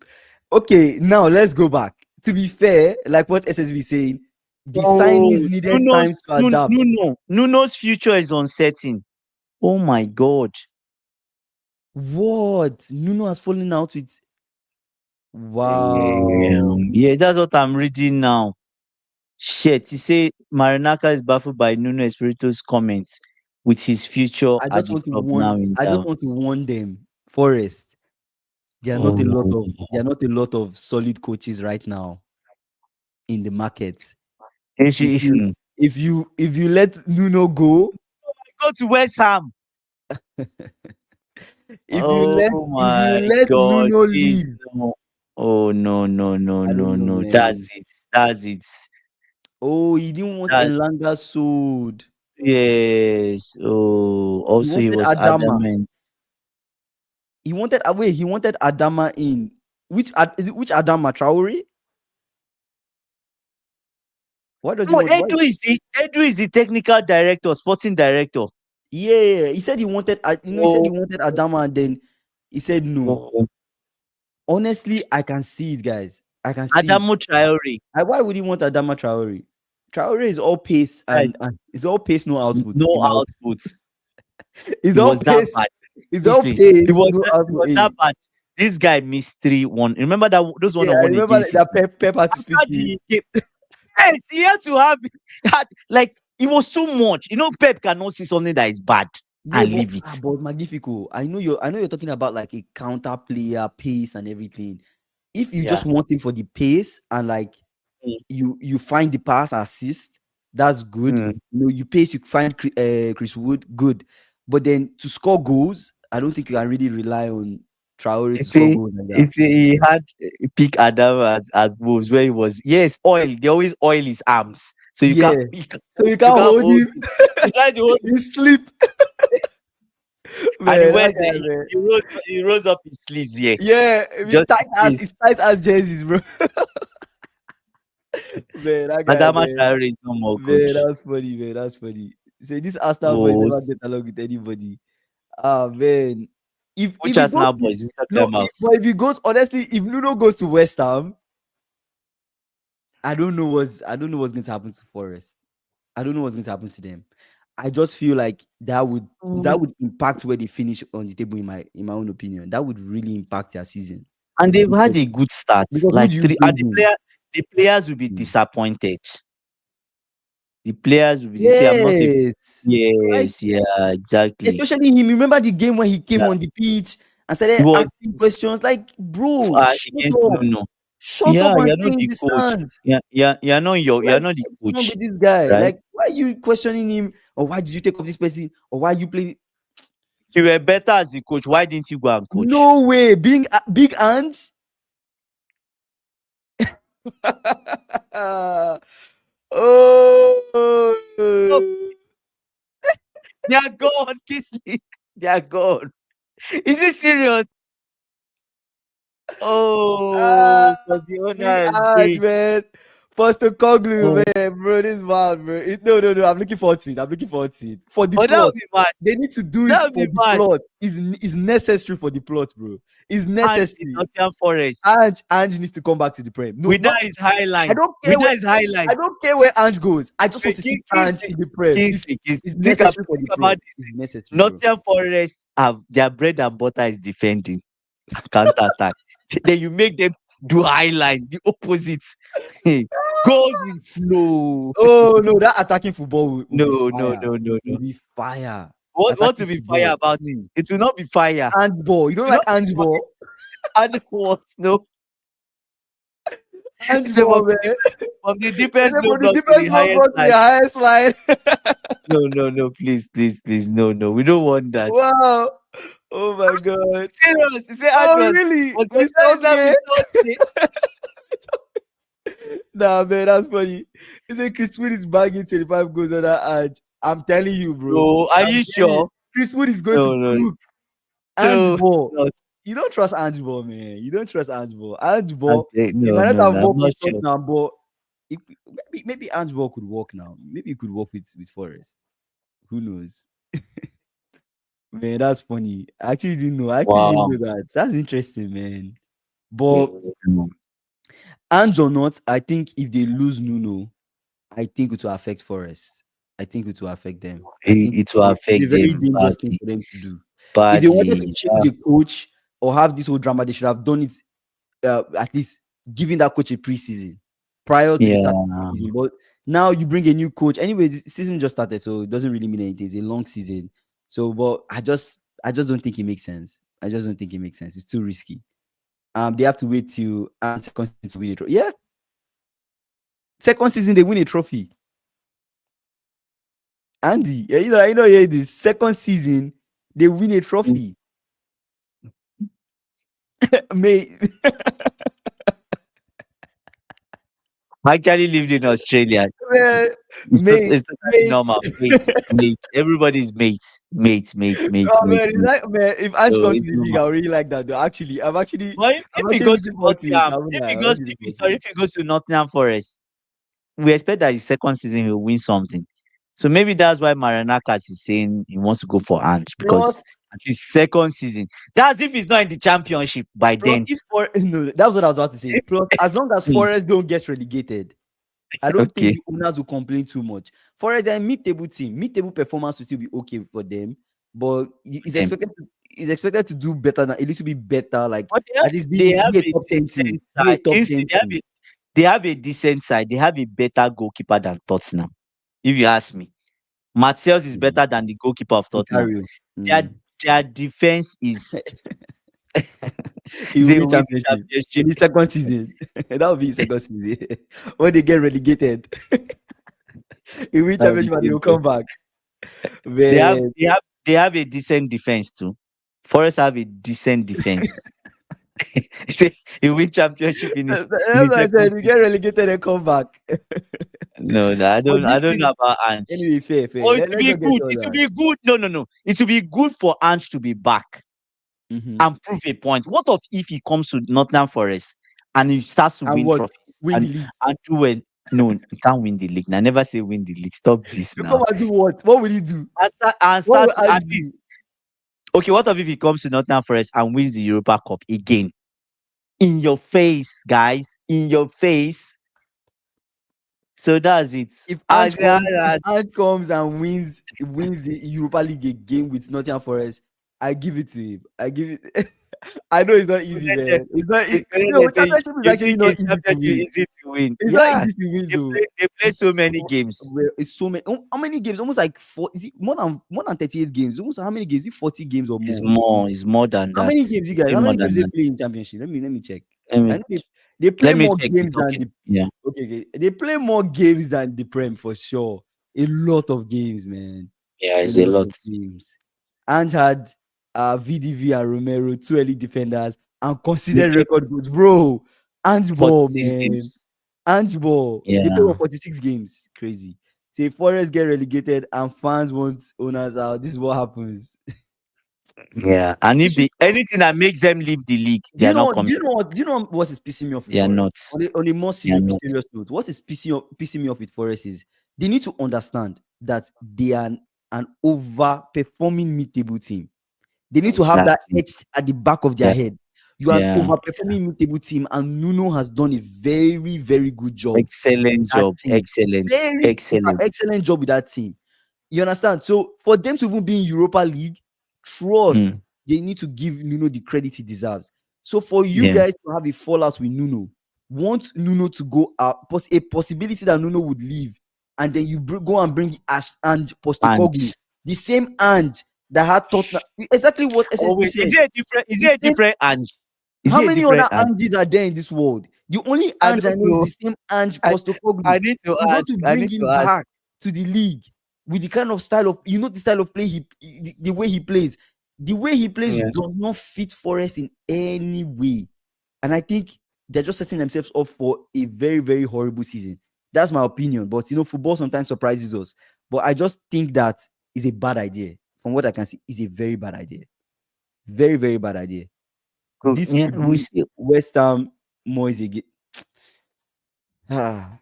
Okay, now let's go back. To be fair, like what SSB is saying, the signings Oh, needed time to adapt. Nuno's future is uncertain. Oh my God. What? Nuno has fallen out with. Wow. Yeah, that's what I'm reading now. Shit, he say Marinaka is baffled by Nuno Espirito's comments with his future I at just the want to club now warn. in I just doubt. want to warn them. Forest. There are not a lot of. Oh, There are not a lot of solid coaches right now in the market. and If she you if you let Nuno go, go to West Ham. Oh if you my let God, Nuno please leave, no. Oh no, no, no, I no, don't know, no. man. That's it. Oh, he didn't want That Elanga sold. yes. Oh, He also he wanted was Adama. adamant. He wanted Adama in. Which Adama Traore? Why does he No, want? Why? Edu is the technical director, sporting director. Yeah, he said he wanted. He said he Oh, wanted Adama, and then he said no. oh. Honestly, I can see it, guys. I can see it. Adamu Traore. Why would he want Adama Traore? Traore is all pace Guys, and it's all pace, no output. no In my output. it's It all was that pace. bad. It's all Listen, pace, no it output. was that bad. This guy missed 3-1. Remember that those one Yeah, on I one remember against that City? Pep had to speak After to him. the game, yes, he had to have had like it was too much. You know, Pep cannot see something that is bad Yeah, and leave it. but Magnifico, I know you're talking about like a counter player pace and everything. If you just Yeah. want him for the pace and like Mm, you find the pass assist, that's good. mm. You pace, you find Chris Wood, good. But then to score goals, I don't think you can really rely on Traore to It's score a, goals like that. it's a, he had pick Adam as moves where he was yes oil. They always oil his arms, so Yeah. So you you can't can't hold hold him. it. You try to hold You sleep. and he Man, that wears guy, man. he rolls up his sleeves here Yeah, I mean, just in case. it's tight as jerseys, bro. Man, that guy, Adama man. Traore is no more good. Man, that's funny, man. That's funny. Say this Arsenal boys Oh, never get along with anybody. Ah, man. If which he goes Arsenal to, boys is talking no, about? but if he goes, honestly, if Nuno goes to West Ham, I don't know what's going to happen to Forest. I don't know what's going to happen to them. I just feel like that Mm. would impact where they finish on the table in my own opinion. That would really impact their season And they've had because a good start, who do like you three, and bring in? the players will be Hmm. disappointed. The players will be. You see, I'm not a. Yes. Like, Yes, yeah, exactly. especially him. Remember the game when he came Yeah, on the pitch and he started was asking questions? Like, bro, shut against up. Nuno. Shut up Yeah, and you're stay not in the the coach. stands. You're Like, not the what's wrong coach, with this guy? right? Like, why are you questioning him? Or why did you take off this person? Or why you play? If you were better as a coach, why didn't you go and coach? No way. Being Big Ange. Oh, Oh. they are gone, Kisley. They are gone. Is it serious? Ah, Oh, because the Big owner is Ange, big. man. Pastor Koglu, Oh, man, bro. This is wild, bro. No. I'm looking forward to it. I'm looking forward to it. For the but that plot. would be mad. They need to do it That would for be the mad. plot. Is necessary for the plot, bro. It's And in necessary. Nottingham Forest, Ange needs to come back to the Prem. No, without not his high I line, don't care where without his high line. I don't care where Ange goes. I just want to see Ange Kingsley, in the Prem. Kingsley. It's necessary for Think the about plot. this. It's necessary, bro. Nottingham Forest have their bread and butter is defending, counter attack. Then you make them do high line, the opposite. Goals will flow. Oh no, that attacking football will be No, no, fire. no, no, no. Will be fire. What Attacking will be fire football. about it? It will not be fire. Ange ball. You don't It will like not be Ange fire. ball? And what? No. Ange So ball, man. from the They deepest say low from the block to the deepest low highest block to the line. highest line. No, no, no, please, please, please, no, no. We don't want that. Wow. Oh my god. Serious. You say Oh Atlas really? was With that is that Southgate? with Southgate? Nah, man, that's funny. He said Chris Wood is bagging 25 goals on that edge. I'm telling you, bro. No, are I'm you telling you. sure? Chris Wood is going to No, no, cook Ange no, it's Ball. not. You don't trust Ange Ball, man. You don't trust Ange Ball. Ange Ball, he No, might not no, have no. I'm worked not with sure. Tottenham, but maybe Ange Ball could work now. Maybe he could work with Forest. Who knows? Man, that's funny. I actually didn't know. I actually didn't Wow. know that. That's interesting, man. Yeah, But Ange or not, I think if they lose Nuno, I think it will affect Forest. I think it will affect them. I think it will it's a affect very them dangerous thing badly. for them to do. If they wanted to Badly. change a coach or have this whole drama, they should have done it at least giving that coach a preseason prior to the start of Yeah. the season. But now you bring a new coach. Anyway, the season just started, so it doesn't really mean anything. It's a long season. So, but I just don't think it makes sense. I just don't think it makes sense. It's too risky. They have to wait till and second season to win a trophy. Yeah, second season they win a trophy. Andy, yeah, yeah, this second season they win a trophy. May I actually lived in Australia. man, May, It's totally May. normal. Mates, mate. Everybody's mates. Mates, mates, mates, Oh mates, man, mates. man, if Ange So comes it's to the league, normal. I really like that though. Actually, But I'm if he actually goes to looking forward to it. Nottingham, I'm if he like, I'm goes, actually if looking he forward to sorry, it. if he goes to Nottingham Forest, we expect that his second season he'll win something. So maybe that's why Marinakas is saying he wants to go for Ange because Plus, at his second season, that's if he's not in the championship by plus then. if for no, that's what I was about to say. Plus, as long as Please. Forest don't get relegated, I don't think Okay. the owners will complain too much. Forest are a mid-table team. Mid-table performance will still be okay for them, but Then. he's expected to do better than a little bit better, like But at least they have be a a top 10 team. decent Be a side. top Instead, 10 team. they have a decent side. They have a better goalkeeper than Tottenham. If you ask me, Martial is Mm. better than the goalkeeper of Tottenham. Vicario. Their Mm. their defense He is will a win winning championship championship. in his second season. That will be his second season. When they get relegated, he win That will be championship and he will come dangerous. back. They have Man, they have they have a decent defense too. Forest have a decent defense. Say he win championship that's in his what I second said. You get season. relegated and come back. No, no, But do I you don't think know about Ange. anyway? Fair, fair. Oh, it will Let's be not get good. all It will that. be good. No, no, no. It will be good for Ange to be back Mm-hmm. and prove a point. What of if he comes to Nottingham Forest and he starts to And win what? trophies Win the league. and do well? No, he can't win the league. I never say win the league. Stop this You come now. and do what? What will you do? And What will starts to I at least do? okay. What of if he comes to Nottingham Forest and wins the Europa Cup again? In your face, guys. In your face. So that's it. If I, If Ange comes and wins the Europa League again with Nottingham Forest, I give it to him. I give it. I know it's not easy, man. It's not. No, They say championship is you actually think not a easy to championship win. easy to win. It's not Yeah, easy to win, though. they play so many games. Well, it's so many. How many games? Almost like four. Is it more than 38 games? Almost how many games? Is it 40 games or more? It's more than How that. many games you It's guys? way How more many games than they that. play in championship? Let me check. Let I me know they play let me more check it. games than Okay. the Yeah. they play more games than the Prem for sure. A lot of games, man. Yeah, A it's a lot lot. of games. And had VDV and Romero, two early defenders, and They considered play record goods, bro. Ange Ball, 46 man. games. Ange Ball. They play Yeah. 46 games. Crazy. Say Forest get relegated and fans want owners out. This is what happens. Yeah. And You if should, they anything that makes them leave the league, they are not coming. Do you know what is pissing me off with They are Forest? not. On a more They are serious, not. serious note, what is pissing me off with Forest is they need to understand that they are an overperforming mid-table team. They need to have that Exactly. edge at the back of their Yeah. head. You are an Yeah. overperforming mid-table team, and Nuno has done a very, very good job with Excellent that job. team. Excellent. Very Excellent. excellent job with that team. You understand? So for them to even be in Europa League, trust Mm. they need to give Nuno the credit he deserves. So for you Yeah. guys to have a fallout with Nuno, want Nuno to go out, a possibility that Nuno would leave, and then you go and bring Ash and And Postecoglou, the same Ange that had Tottenham, exactly what oh SSB wait, said. is The it a same. different Ange? Is How it a many different other Ange? Anges are there in this world? The only I Ange I don't know is know. the same Ange I Postecoglou. I need to You want ask. to I bring need to him ask. back to the league with the kind of style of the style of play the way he plays. The way he plays Yeah. does not fit Forest in any way. And I think they're just setting themselves up for a very, very horrible season. That's my opinion. But football sometimes surprises us. But I just think that is a bad idea. From what I can see, is a very bad idea. Very, very bad idea. This Yeah, could we be see. West Ham Moyes again. Ah,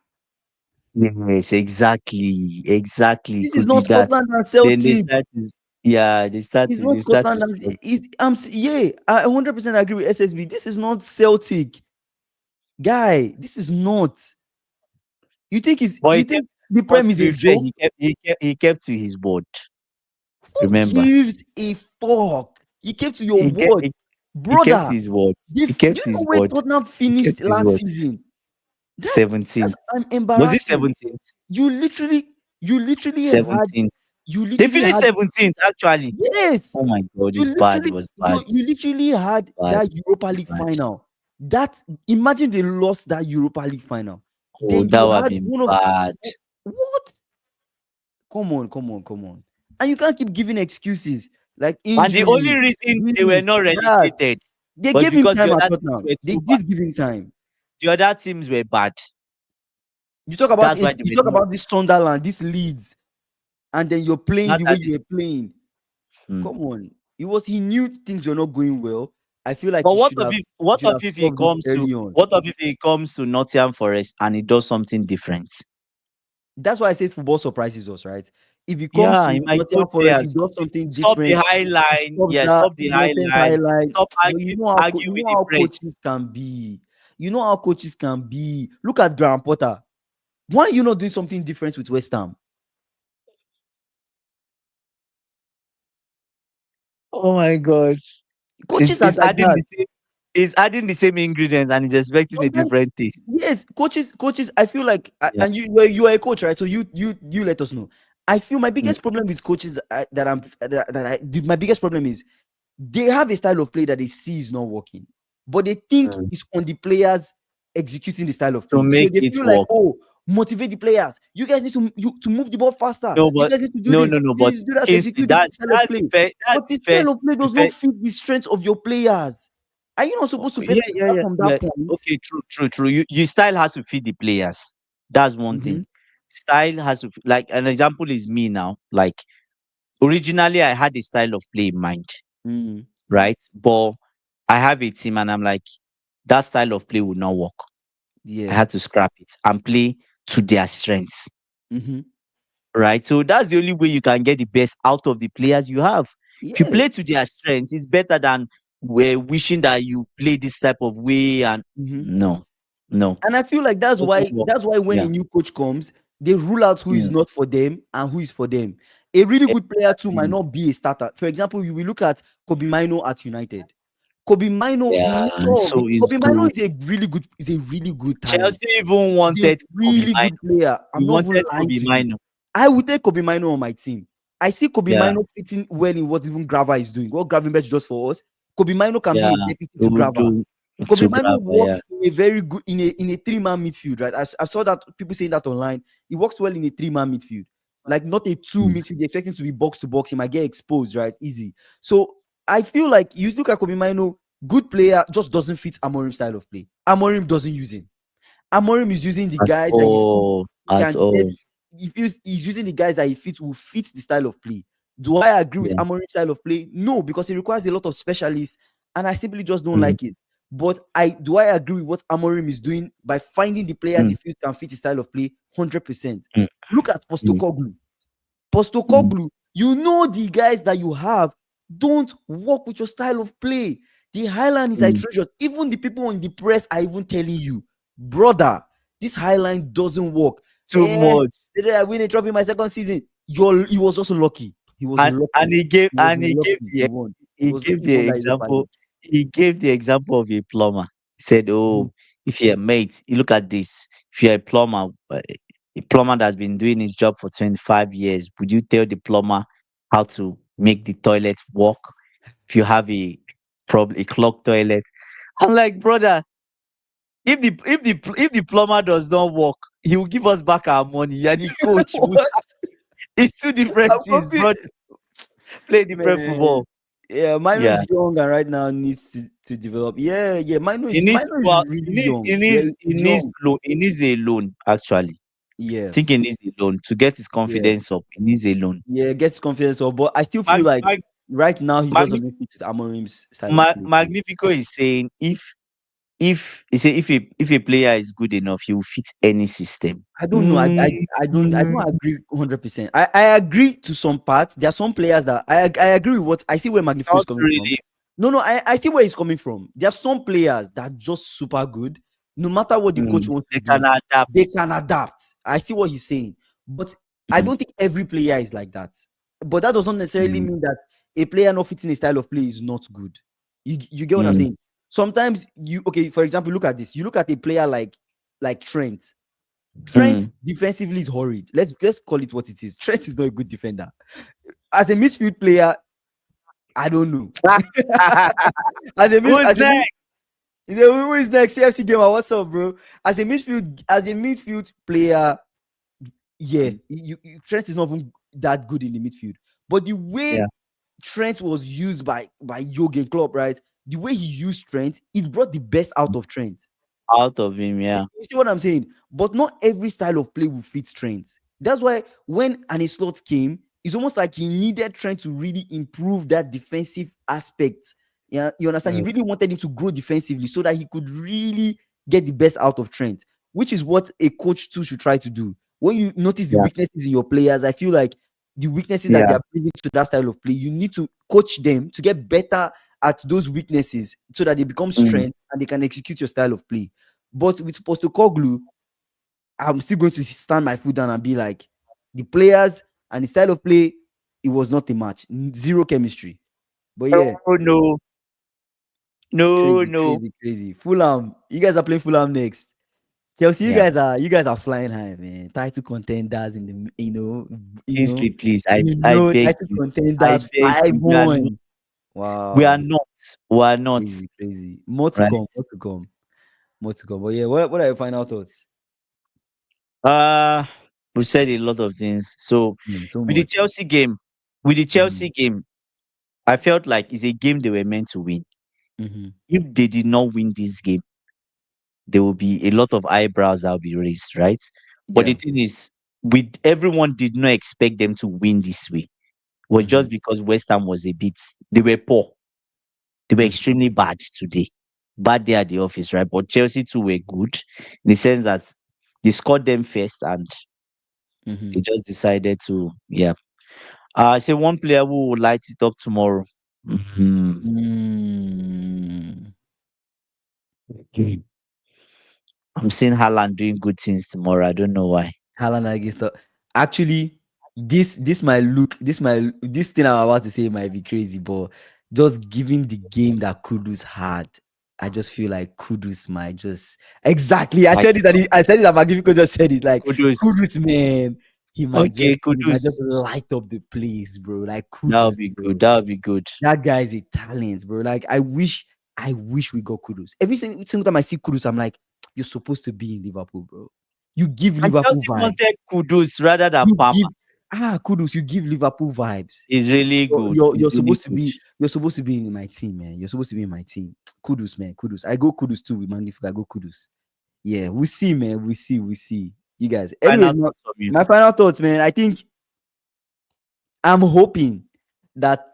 Yes, exactly. Exactly. this is Could not be that. Scotland and Then they Celtic. start to yeah, It's not they start to Scotland and struggle. yeah, I 100% agree with SSB. This is not Celtic, guy. This is not. But You he kept think the but Prem to is a be fair, joke? he kept to his word. Who Remember. gives a fuck? You kept to your He kept word, he kept brother. his word. He Do kept you know his where word. Tottenham He kept finished his last word. season? That's 17th. an Was it embarrassment. 17th? You literally, you literally had, 17th. you They literally finished had 17th actually. yes. Oh my god, You it's bad. It literally was bad. you literally had Bad. that Europa League Bad. final. That imagine they lost that Europa League final. Oh, Then that you would have had been one of bad. what? Come on. And you can't keep giving excuses like And the only injury, reason they were this, not that. relegated They was gave him because time the at other teams Tottenham. were They too bad. did give him time. The other teams were bad. You talk about That's why it, they you were talk not. about this Sunderland, this Leeds, and then you're playing Not the way that you're playing. hmm. Come on. He knew things were not going well. I feel like But he should have solved it early on. what of if he comes to Nottingham Forest and he does something different? That's why I say football surprises us, right? If he comes Yeah, he to might go Nottingham there Forest, and he does something stop the different. high He line. stops Yeah, that stop the high nonsense line. highlight. Stop But argue you with know the how press. coaches can be. You know how coaches can be. Look at Graham Potter. Why are you not doing something different with West Ham? Oh my god. Coaches are It's like adding that. the same. It's adding the same ingredients and it's expecting a Sometimes, different taste. yes, coaches. I feel like, Yeah. and you are a coach, right? So you let us know. I feel my Mm, biggest problem with coaches, my biggest problem is they have a style of play that they see is not working, but they think mm. it's on the players executing the style of To play. So make they it feel like, work. oh, motivate the players. You guys need to move the ball faster. No, You but guys need to do no, this. no, no. You But need to do that to Kingsley, execute the style of play. that's But the the style of first, play the does not first. fit the strength of your players. Are you not Oh, supposed to yeah, first yeah, start yeah, from that yeah. point? Okay, true, true, true. You style has to fit the players. That's one Mm-hmm. thing. Style has to like an example is me now. Like originally, I had a style of play in mind, Mm-hmm. right? But I have a team, and I'm like, that style of play will not work. I Yeah. had to scrap it and play to their strengths, Mm-hmm. right? So that's the only way you can get the best out of the players you have. If you Yeah. play to their strengths, it's better than we're wishing that you play this type of way. And Mm-hmm. no, no, And I feel like doesn't work. that's why when Yeah. a new coach comes, they rule out who is Mm, not for them and who is for them. A really good player too might exactly. not be a starter. For example, you will look at Kobe Mino at United. Kobe Mino, the Yeah, nature of the so it's Kobe Mino good. is a really good talent. Chelsea even He's a wanted Kobe really good Mino. player. We I'm not even wanted lying Kobe to you. Mino. I would take Kobe Mino on my team. I see Kobe Yeah, Mino fitting well in what even Grava is doing. What Gravenberch does for us. Kobe Mino can yeah. be a deputy We to would Grava. do Kobe to Mino grab. Yeah. works in a very good in a three-man midfield, right? I saw that people saying that online. He works well in a three-man midfield, like not a two Mm, midfield. They expect him to be box to box. He might get exposed, right? Easy. So I feel like you look at Kobe Mino, good player, just doesn't fit Amorim's style of play. Amorim doesn't use him. Amorim is using the at guys that he feels all. he At can get. all. He's using the guys that he feels will fit the style of play. Do I agree with Yeah. Amorim's style of play? No, because it requires a lot of specialists, and I simply just don't Mm, like it. But I agree with what Amorim is doing by finding the players he mm, feels can fit his style of play 100%. mm, Look at mm, Postacoglu. mm, Postacoglu, you know the guys that you have don't work with your style of play. The Highland is mm. atrocious. Even the people in the press are even telling you, brother, this Highline doesn't work. Too Eh, much. did I win a trophy my second season? He was also lucky. He was And lucky. He was he gave lucky. He the won. He he was gave lucky he the won that Europa example League. he gave the example of a plumber. He said, Mhm. "Oh, if you're a mate, you look at this. If you're a plumber that's been doing his job for 25 years, would you tell the plumber how to make the toilet work? If you have a clogged toilet?" I'm like, brother, if the plumber does not work, he will give us back our money. And the coach, What? it's two different I'm things, confused. bro. Play different Man. football. Yeah, Mino Yeah. is young and right now needs to develop. Yeah, yeah. He needs Mino is well, really young. Yeah, he's young. he needs a loan, actually. I Yeah, think he needs a loan to get his yeah, confidence up. He needs a loan. yeah. Gets confidence up, but I still feel Mag, like Mag, right now he just Magni, doesn't fit with Amorim's style of play. Magnifico is saying if a player is good enough, he will fit any system. I don't know. Mm, I don't agree 100%. I agree to some parts. There are some players that I agree with what I see where Magnifico is not coming from. really. No, no, I see where he's coming from. There are some players that are just super good. No matter what the coach wants to They do, can they adapt. can adapt. I see what he's saying. But I Mm, don't think every player is like that. But that does not necessarily mm, mean that a player not fitting a style of play is not good. You get what I'm mm, saying? Sometimes okay, for example, look at this. You look at a player like Trent. Trent mm. defensively is horrid. Let's call it what it is. Trent is not a good defender. As a midfield player, I don't know. as a mid, Who's as a mid, next? who is next? CFC gamer, what's up, bro? As a midfield player, yeah, Mm, Trent is not even that good in the midfield. But the way yeah, Trent was used by Jurgen Klopp, right? The way he used Trent, it brought the best out of Trent. out of him. Yeah. You see what I'm saying? But not every style of play will fit Trent. That's why when an slot came, it's almost like he needed Trent to really improve that defensive aspect. Yeah, you understand? He Mm, really wanted him to grow defensively so that he could really get the best out of Trent, which is what a coach too should try to do. When you notice the Yeah. weaknesses in your players, I feel like the weaknesses that they Yeah. are bringing to that style of play, you need to coach them to get better at those weaknesses so that they become Mm. strength and they can execute your style of play. But with Postecoglou, I'm still going to stand my foot down and be like, the players and the style of play, it was not a match. Zero chemistry. But No, yeah, no, no, crazy, no. crazy, crazy. Fulham, you guys are playing Fulham next. Chelsea, Yeah. you guys are flying high, man. Title contenders in the Kingsley, please, I beg title you. I contenders beg five you. one. We are Wow, not. We are not. crazy, crazy. More to Right. come, more to come, more to come. But yeah, what are your final thoughts? Uh we said a lot of things. So So with the much. Chelsea game, with the Mm-hmm. Chelsea game, I felt like it's a game they were meant to win. Mm-hmm. If they did not win this game, there will be a lot of eyebrows that will be raised, right? But the Yeah. thing is, with everyone did not expect them to win this way. It was Mm-hmm. just because West Ham was a bit, they were poor. They were Mm-hmm. extremely bad today. Bad day at the office, right? But Chelsea too were good in the sense that they scored them first and Mm-hmm. they just decided to, yeah. Say one player who will light it up tomorrow. Mhm. Mm. I'm seeing Haaland doing good things tomorrow. I don't know why. Haaland against actually this thing I'm about to say might be crazy, but just giving the game that Kudus had, I just feel like Kudus might just exactly. Like I said it. And Magnifico just said it. Like kudos. Kudus, man, Okay, he might just kudos. light up the place, bro. Like That'll Kudus, be good. bro. That'll be good. That guy is a talent, bro. Like I wish we got Kudus. Every single time I see Kudus, I'm like, you're supposed to be in Liverpool, bro. You give And Liverpool Chelsea vibes. wanted kudos rather than You Palmer. give Kudus. You give Liverpool vibes. He's really good. He's really good. You're supposed to be in my team, man. You're supposed to be in my team. Kudus, man. Kudus. I go Kudus too with Magnifico. I go Kudus. Yeah, we see, man. We see. You guys. Final Anyways, thoughts from you. my final thoughts, man. I think I'm hoping that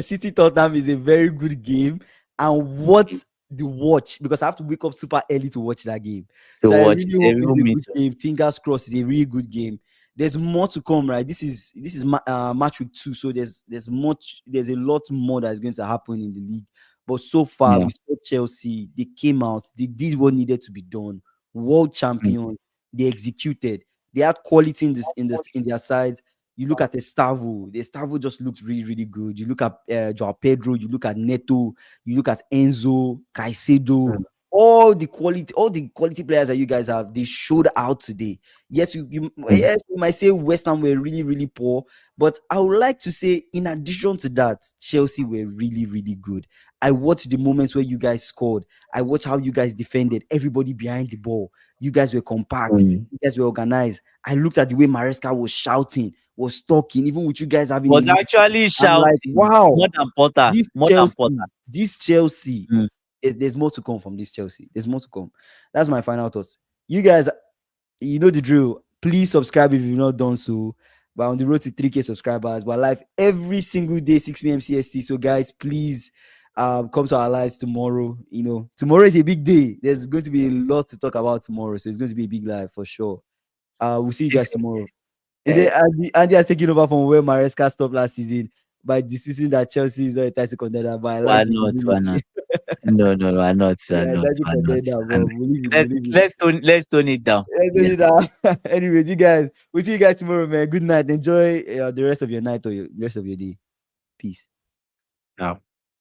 City Tottenham is a very good game and Mm. what the watch because I have to wake up super early to watch that game. To So I watch really it. hope it's Everyone a meet good game. Fingers crossed, it's a really good game. There's more to come, right? This is match week 2, so there's a lot more that's going to happen in the league. But so far, yeah. we saw Chelsea. They came out. They did what needed to be done. World Mm. champions. They executed. They had quality in their sides. You look at the Estavo just looked really, really good. You look at Joao Pedro, you look at Neto, you look at Enzo, Caicedo, Mm. all the quality players that you guys have, they showed out today. Yes, Mm. yes, we might say West Ham were really, really poor, but I would like to say, in addition to that, Chelsea were really, really good. I watched the moments where you guys scored. I watched how you guys defended, everybody behind the ball. You guys were compact, Mm. you guys were organized. I looked at the way Maresca was shouting, was talking, even with you guys having a Was lead. actually I'm like, shouting wow, more than Potter. this More than Potter. Chelsea, this Chelsea, Mm. there's more to come from this Chelsea. There's more to come. That's my final thoughts. You guys, you know the drill. Please subscribe if you've not done so. We're on the road to 3K subscribers. We're live every single day, 6 p.m. CST. So, guys, please come to our lives tomorrow. You know, tomorrow is a big day. There's going to be a lot to talk about tomorrow. So, it's going to be a big live for sure. We'll see you guys tomorrow. Is it Eh, Andy has taken over from where Maresca stopped last season by dismissing that Chelsea is not a title contender, but I why like the not? Why not? humility. No, no, why not? Why Yeah, not? title Why not? contender, Why but not? believe it, believe it. Let's tone it down. Let's do Yeah. it now. Anyways, you guys, we'll see you guys tomorrow, man. Good night. Enjoy the rest of your night or the rest of your day. Peace. Now.